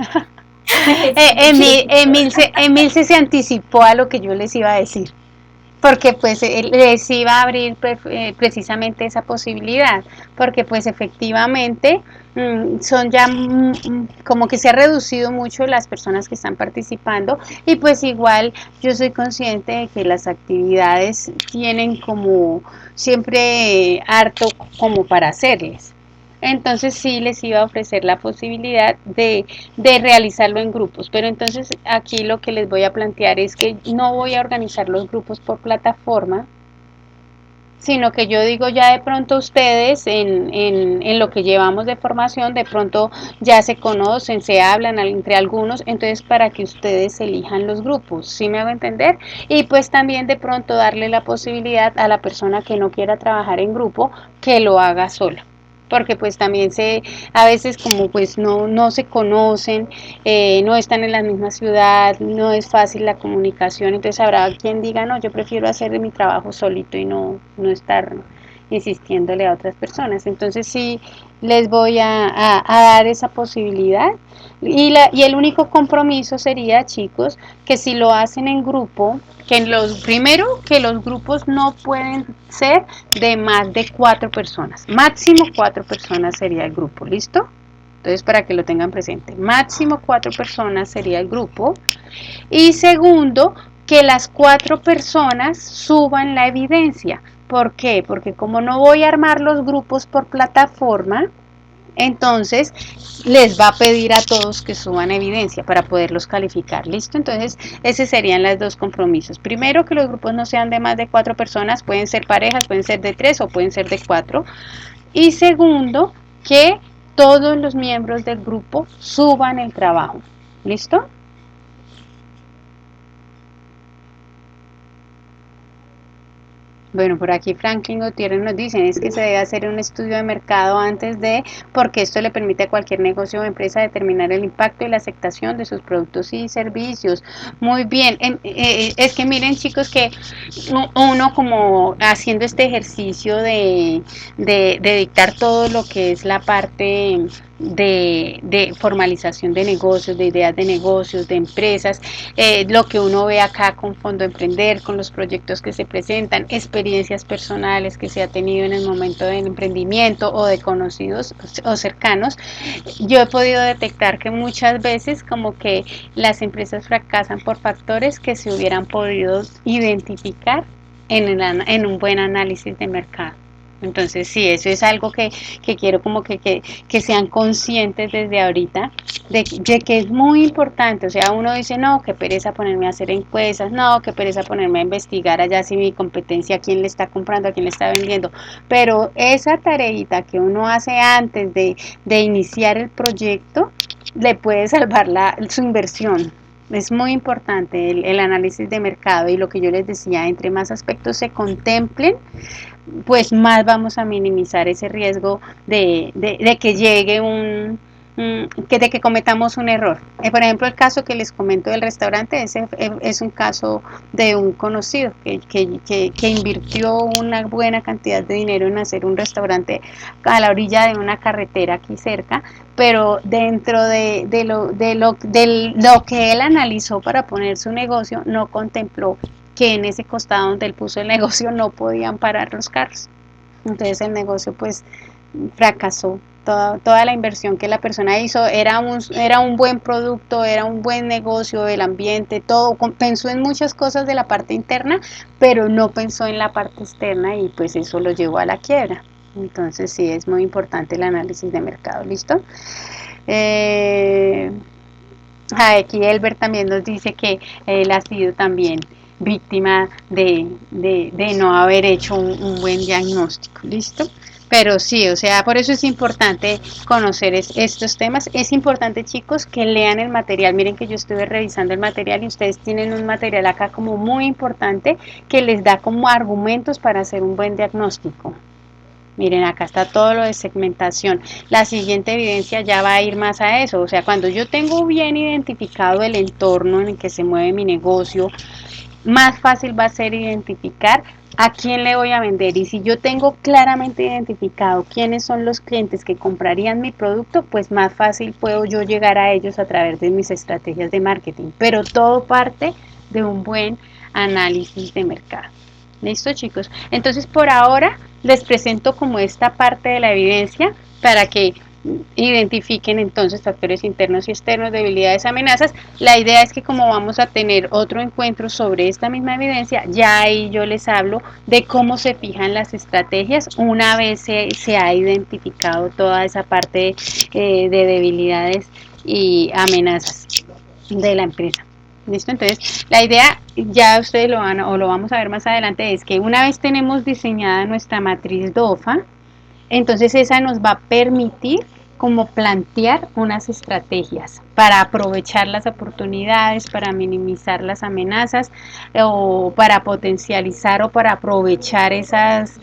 Emilce se anticipó a lo que yo les iba a decir, porque pues les iba a abrir precisamente esa posibilidad, porque pues efectivamente son ya como que se ha reducido mucho las personas que están participando y pues igual yo soy consciente de que las actividades tienen como siempre harto como para hacerles. Entonces sí les iba a ofrecer la posibilidad de realizarlo en grupos, pero entonces aquí lo que les voy a plantear es que no voy a organizar los grupos por plataforma, sino que yo digo ya de pronto ustedes en lo que llevamos de formación, de pronto ya se conocen, se hablan entre algunos, entonces para que ustedes elijan los grupos, ¿sí me hago entender? Y pues también de pronto darle la posibilidad a la persona que no quiera trabajar en grupo que lo haga sola, porque pues también a veces como pues no se conocen, no están en la misma ciudad, no es fácil la comunicación, entonces habrá quien diga, no, yo prefiero hacer mi trabajo solito y no estar insistiéndole a otras personas. Entonces sí les voy a dar esa posibilidad y el único compromiso sería, chicos, que si lo hacen en grupo, primero que los grupos no pueden ser de más de 4 personas, máximo 4 personas sería el grupo, ¿listo? Entonces para que lo tengan presente, máximo 4 personas sería el grupo. Y segundo, que las 4 personas suban la evidencia. ¿Por qué? Porque como no voy a armar los grupos por plataforma, entonces les va a pedir a todos que suban evidencia para poderlos calificar. ¿Listo? Entonces, esos serían los dos compromisos. Primero, que los grupos no sean de más de 4 personas, pueden ser parejas, pueden ser de 3 o pueden ser de 4. Y segundo, que todos los miembros del grupo suban el trabajo. ¿Listo? Bueno, por aquí Franklin Gutiérrez nos dicen es que se debe hacer un estudio de mercado antes de, porque esto le permite a cualquier negocio o empresa determinar el impacto y la aceptación de sus productos y servicios. Muy bien, es que miren chicos que uno como haciendo este ejercicio de dictar todo lo que es la parte de formalización de negocios, de ideas de negocios, de empresas, lo que uno ve acá con Fondo Emprender, con los proyectos que se presentan, experiencias personales que se ha tenido en el momento del emprendimiento o de conocidos o cercanos, yo he podido detectar que muchas veces como que las empresas fracasan por factores que se hubieran podido identificar en un buen análisis de mercado. Entonces, sí, eso es algo que quiero como que sean conscientes desde ahorita de que es muy importante. O sea, uno dice, no, qué pereza ponerme a hacer encuestas, no, qué pereza ponerme a investigar allá si mi competencia, a quién le está comprando, a quién le está vendiendo. Pero esa tareita que uno hace antes de iniciar el proyecto le puede salvar su inversión. Es muy importante el análisis de mercado y lo que yo les decía, entre más aspectos se contemplen, pues más vamos a minimizar ese riesgo de que llegue de que cometamos un error. Por ejemplo, el caso que les comento del restaurante, ese es un caso de un conocido que invirtió una buena cantidad de dinero en hacer un restaurante a la orilla de una carretera aquí cerca, pero dentro de lo que él analizó para poner su negocio, no contempló que en ese costado donde él puso el negocio no podían parar los carros. Entonces el negocio pues fracasó. Toda la inversión que la persona hizo era un buen producto, era un buen negocio, el ambiente, todo. Pensó en muchas cosas de la parte interna, pero no pensó en la parte externa y pues eso lo llevó a la quiebra. Entonces sí, es muy importante el análisis de mercado. ¿Listo? Aquí Elber también nos dice que él ha sido también víctima de no haber hecho un buen diagnóstico, ¿listo? Pero sí, o sea, por eso es importante conocer estos temas. Es importante, chicos, que lean el material. Miren que yo estuve revisando el material y ustedes tienen un material acá como muy importante que les da como argumentos para hacer un buen diagnóstico. Miren, acá está todo lo de segmentación. La siguiente evidencia ya va a ir más a eso. O sea, cuando yo tengo bien identificado el entorno en el que se mueve mi negocio, más fácil va a ser identificar a quién le voy a vender. Y si yo tengo claramente identificado quiénes son los clientes que comprarían mi producto, pues más fácil puedo yo llegar a ellos a través de mis estrategias de marketing. Pero todo parte de un buen análisis de mercado. ¿Listo, chicos? Entonces, por ahora les presento como esta parte de la evidencia para que identifiquen entonces factores internos y externos, debilidades, amenazas. La idea es que como vamos a tener otro encuentro sobre esta misma evidencia, ya ahí yo les hablo de cómo se fijan las estrategias una vez se ha identificado toda esa parte de debilidades y amenazas de la empresa. ¿Listo? Entonces, la idea, ya ustedes lo van o lo vamos a ver más adelante, es que una vez tenemos diseñada nuestra matriz DOFA, entonces esa nos va a permitir como plantear unas estrategias para aprovechar las oportunidades, para minimizar las amenazas o para potencializar o para aprovechar esas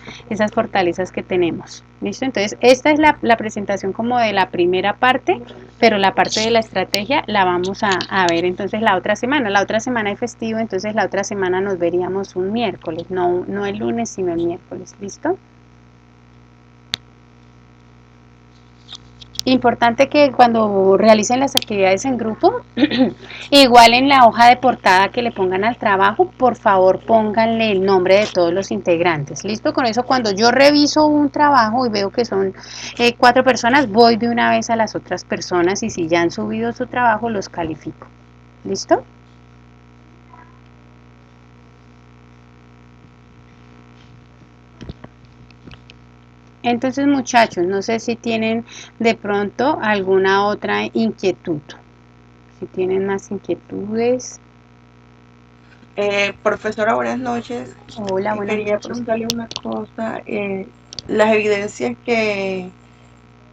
fortalezas que tenemos. ¿Listo? Entonces, esta es la presentación como de la primera parte, pero la parte de la estrategia la vamos a ver entonces la otra semana. La otra semana es festivo, entonces la otra semana nos veríamos un miércoles, no el lunes, sino el miércoles. ¿Listo? Importante que cuando realicen las actividades en grupo, igual en la hoja de portada que le pongan al trabajo, por favor pónganle el nombre de todos los integrantes. ¿Listo? Con eso cuando yo reviso un trabajo y veo que son 4 personas, voy de una vez a las otras personas y si ya han subido su trabajo, los califico. ¿Listo? Entonces, muchachos, no sé si tienen de pronto alguna otra inquietud. Si tienen más inquietudes. Profesora, buenas noches. Hola, buenas Quería noches. preguntarle una cosa. Las evidencias que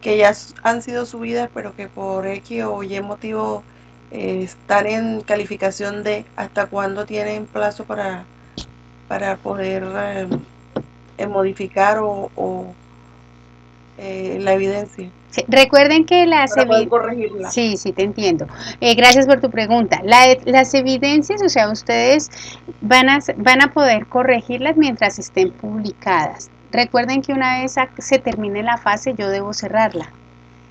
ya han sido subidas, pero que por X o Y motivo están en calificación de ¿hasta cuándo tienen plazo para poder modificar la evidencia Sí, recuerden que las para poder corregirla. Sí, sí, te entiendo. Gracias por tu pregunta. Las evidencias, o sea, ustedes van a poder corregirlas mientras estén publicadas. Recuerden que una vez se termine la fase, yo debo cerrarla.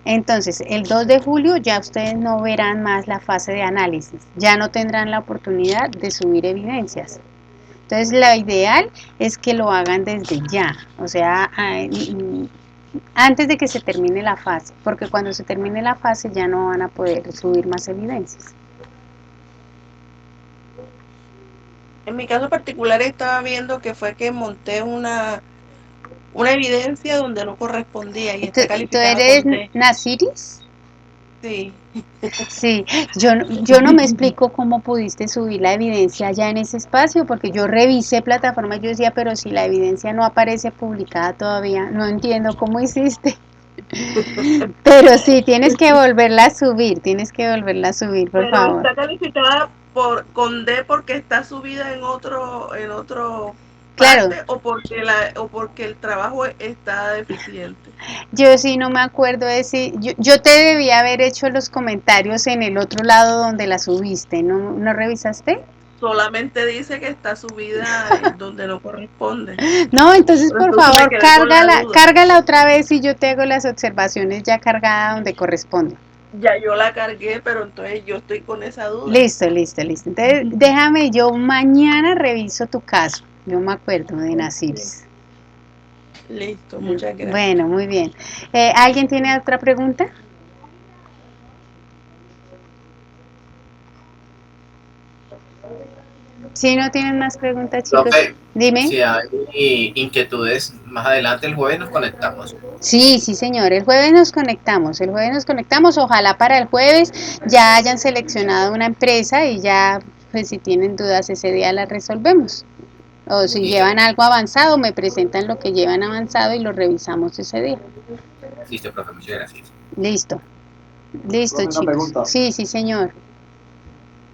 Entonces, el 2 de julio ya ustedes no verán más la fase de análisis, ya no tendrán la oportunidad de subir evidencias. Entonces, lo ideal es que lo hagan desde ya, o sea, antes de que se termine la fase, porque cuando se termine la fase ya no van a poder subir más evidencias. En mi caso particular estaba viendo que fue que monté una evidencia donde no correspondía y está ¿Tú calificada eres con D. Nasiris? Sí. Sí, yo no me explico cómo pudiste subir la evidencia ya en ese espacio, porque yo revisé plataformas, yo decía, pero si la evidencia no aparece publicada todavía, no entiendo cómo hiciste. Pero sí, tienes que volverla a subir, por Pero favor. está calificada con D porque está subida en otro Claro, parte o porque el trabajo está deficiente. yo sí no me acuerdo de si, yo te debía haber hecho los comentarios en el otro lado donde la subiste, ¿no revisaste? Solamente dice que está subida donde no corresponde. No, entonces Pero por entonces me favor, quedé con la duda. cárgala otra vez y yo te hago las observaciones ya cargada donde corresponde. Ya yo la cargué, pero entonces yo estoy con esa duda. Listo. Entonces déjame, yo mañana reviso tu caso. Yo me acuerdo de Nasiris. Listo, muchas gracias. Bueno, muy bien. ¿Alguien tiene otra pregunta? Si no tienen más preguntas, chicos, Profe, dime. si hay inquietudes, más adelante el jueves nos conectamos. Sí, señor, el jueves nos conectamos, ojalá para el jueves ya hayan seleccionado una empresa y ya, pues si tienen dudas ese día las resolvemos. O si Listo. llevan algo avanzado, me presentan lo que llevan avanzado y lo revisamos ese día. Listo, profe, muchas gracias. Listo, Profe, una chicos. pregunta. Sí, señor.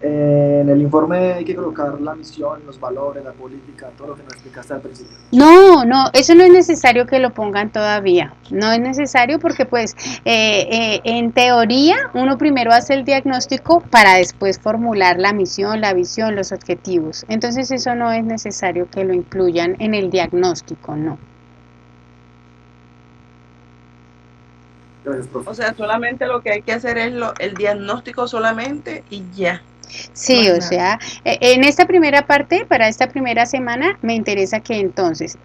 En el informe hay que colocar la misión, los valores, la política, todo lo que nos explicaste al principio. No, eso no es necesario que lo pongan todavía. No es necesario porque pues en teoría uno primero hace el diagnóstico para después formular la misión, la visión, los objetivos. Entonces eso no es necesario que lo incluyan en el diagnóstico, no. Gracias, profe. O sea, solamente lo que hay que hacer es el diagnóstico solamente y ya. Sí, Más o nada. sea, en esta primera parte, para esta primera semana, me interesa que entonces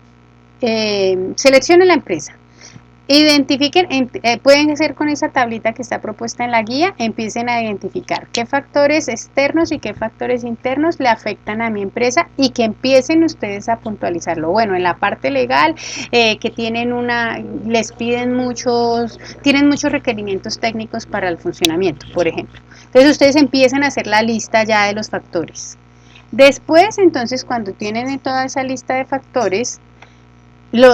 seleccionen la empresa, identifiquen, pueden hacer con esa tablita que está propuesta en la guía, empiecen a identificar qué factores externos y qué factores internos le afectan a mi empresa y que empiecen ustedes a puntualizarlo. Bueno, en la parte legal, que les tienen muchos requerimientos técnicos para el funcionamiento, por ejemplo. Entonces ustedes empiezan a hacer la lista ya de los factores. Después, entonces, cuando tienen toda esa lista de factores,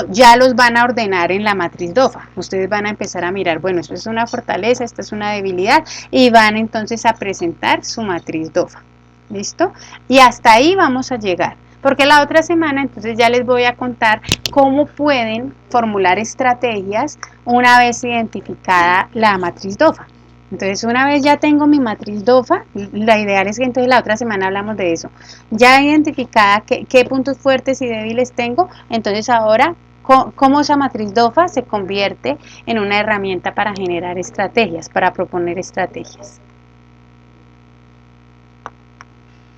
ya los van a ordenar en la matriz DOFA. Ustedes van a empezar a mirar, bueno, esto es una fortaleza, esta es una debilidad, y van entonces a presentar su matriz DOFA. ¿Listo? Y hasta ahí vamos a llegar. Porque la otra semana entonces ya les voy a contar cómo pueden formular estrategias una vez identificada la matriz DOFA. Entonces, una vez ya tengo mi matriz DOFA, la ideal es que entonces la otra semana hablamos de eso. Ya identificada qué puntos fuertes y débiles tengo, entonces ahora, cómo esa matriz DOFA se convierte en una herramienta para generar estrategias, para proponer estrategias.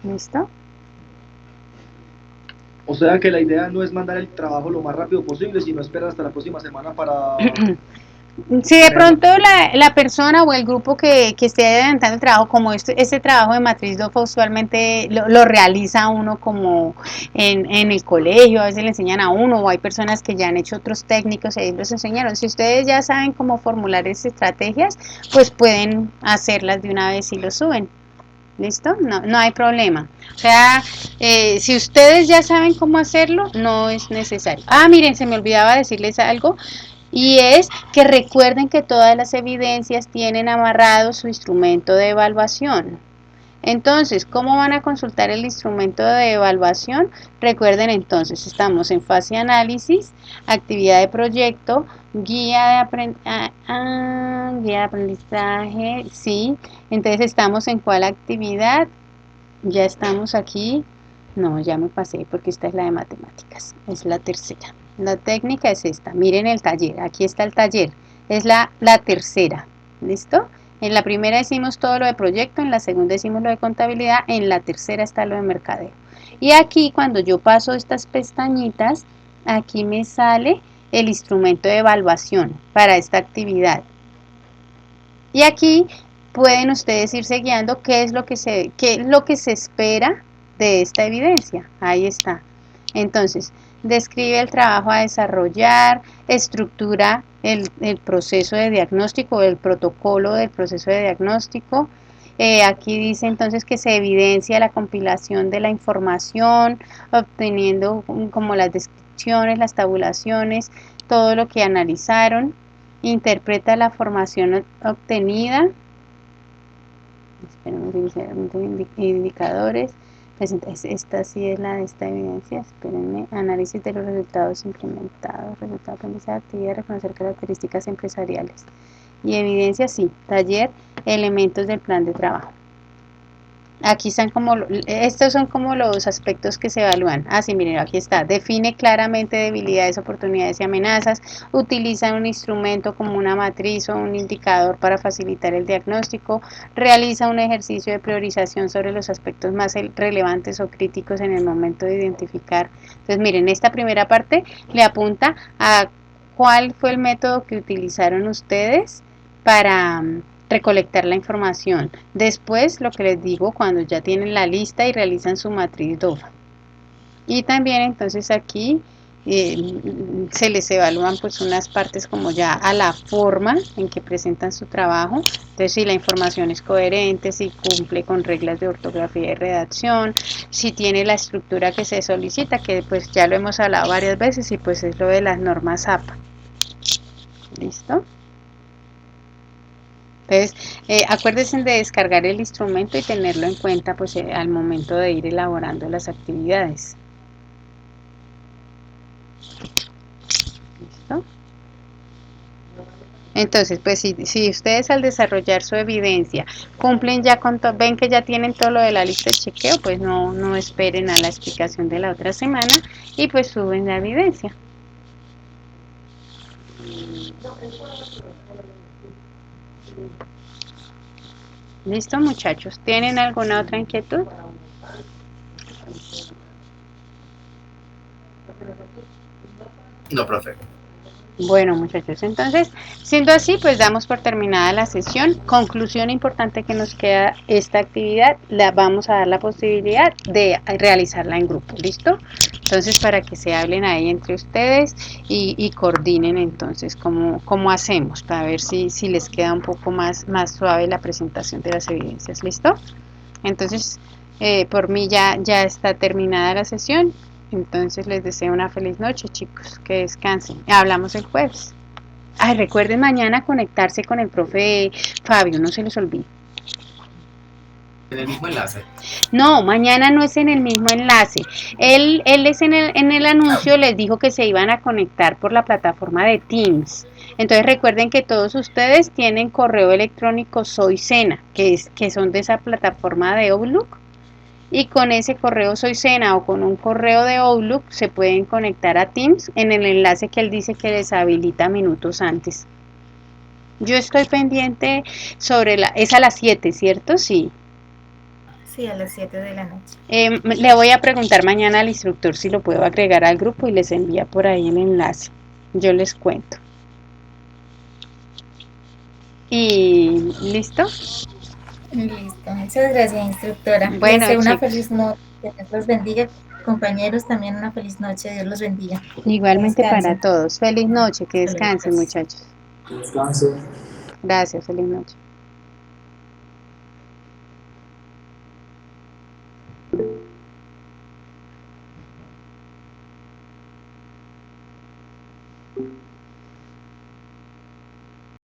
¿Listo? O sea que la idea no es mandar el trabajo lo más rápido posible, sino esperar hasta la próxima semana para... Si de pronto la persona o el grupo que esté adelantando el trabajo, como este trabajo de matriz DOFA usualmente lo realiza uno como en el colegio, a veces le enseñan a uno, o hay personas que ya han hecho otros técnicos y ahí los enseñaron. Si ustedes ya saben cómo formular esas estrategias, pues pueden hacerlas de una vez y lo suben. ¿Listo? No hay problema. O sea, si ustedes ya saben cómo hacerlo, no es necesario. Miren, se me olvidaba decirles algo. Y es que recuerden que todas las evidencias tienen amarrado su instrumento de evaluación. Entonces, ¿cómo van a consultar el instrumento de evaluación? Recuerden entonces, estamos en fase de análisis, actividad de proyecto, guía de aprendizaje, sí. Entonces, ¿estamos en cuál actividad? Ya estamos aquí. No, ya me pasé porque esta es la de matemáticas, es la tercera. La técnica es esta, miren el taller, aquí está el taller, es la tercera, ¿listo? En la primera hicimos todo lo de proyecto, en la segunda hicimos lo de contabilidad, en la tercera está lo de mercadeo. Y aquí cuando yo paso estas pestañitas, aquí me sale el instrumento de evaluación para esta actividad. Y aquí pueden ustedes irse guiando qué es lo que se espera de esta evidencia. Ahí está. Entonces, describe el trabajo a desarrollar, estructura el proceso de diagnóstico, el protocolo del proceso de diagnóstico. Aquí dice entonces que se evidencia la compilación de la información, obteniendo como las descripciones, las tabulaciones, todo lo que analizaron. Interpreta la información obtenida. Esperemos indicadores. Esta sí es la de esta evidencia. Espérenme. Análisis de los resultados implementados. Resultado de aprendizaje, actividad, reconocer características empresariales. Y evidencia, sí. Taller, elementos del plan de trabajo. Aquí están estos son como los aspectos que se evalúan. Sí, miren, aquí está. Define claramente debilidades, oportunidades y amenazas. Utiliza un instrumento como una matriz o un indicador para facilitar el diagnóstico. Realiza un ejercicio de priorización sobre los aspectos más relevantes o críticos en el momento de identificar. Entonces, miren, esta primera parte le apunta a cuál fue el método que utilizaron ustedes para recolectar la información. Después, lo que les digo, cuando ya tienen la lista y realizan su matriz DOFA. Y también entonces aquí se les evalúan pues unas partes como ya a la forma en que presentan su trabajo. Entonces, si la información es coherente, si cumple con reglas de ortografía y redacción, si tiene la estructura que se solicita, que pues ya lo hemos hablado varias veces y pues es lo de las normas APA. ¿Listo? Entonces, acuérdense de descargar el instrumento y tenerlo en cuenta pues al momento de ir elaborando las actividades. ¿Listo? Entonces, pues si ustedes al desarrollar su evidencia cumplen ya con todo, ven que ya tienen todo lo de la lista de chequeo, pues no esperen a la explicación de la otra semana y pues suben la evidencia. ¿Listo, muchachos? ¿Tienen alguna otra inquietud? No, profe. Bueno, muchachos, entonces, siendo así, pues damos por terminada la sesión. Conclusión importante que nos queda esta actividad, la vamos a dar la posibilidad de realizarla en grupo, ¿listo? Entonces, para que se hablen ahí entre ustedes y coordinen entonces cómo hacemos, para ver si les queda un poco más suave la presentación de las evidencias, ¿listo? Entonces, por mí ya está terminada la sesión. Entonces les deseo una feliz noche, chicos, que descansen. Hablamos el jueves. Recuerden mañana conectarse con el profe Fabio, no se les olvide. ¿En el mismo enlace? No, mañana no es en el mismo enlace. Él es en el anuncio, les dijo que se iban a conectar por la plataforma de Teams. Entonces recuerden que todos ustedes tienen correo electrónico Soy Sena, que son de esa plataforma de Outlook. Y con ese correo Soy Sena o con un correo de Outlook se pueden conectar a Teams en el enlace que él dice que les habilita minutos antes. Yo estoy pendiente sobre es a las 7, ¿cierto? Sí. Sí, a las 7 de la noche. Le voy a preguntar mañana al instructor si lo puedo agregar al grupo y les envía por ahí el enlace. Yo les cuento. ¿Y listo? Listo, muchas gracias, instructora. Bueno, deseo una chicos. feliz noche, que Dios los bendiga. Compañeros, también una feliz noche, Dios los bendiga. Igualmente Descansen. para todos. Feliz noche, que Hasta luego, descansen, gracias. muchachos. Descanse. Gracias, feliz noche.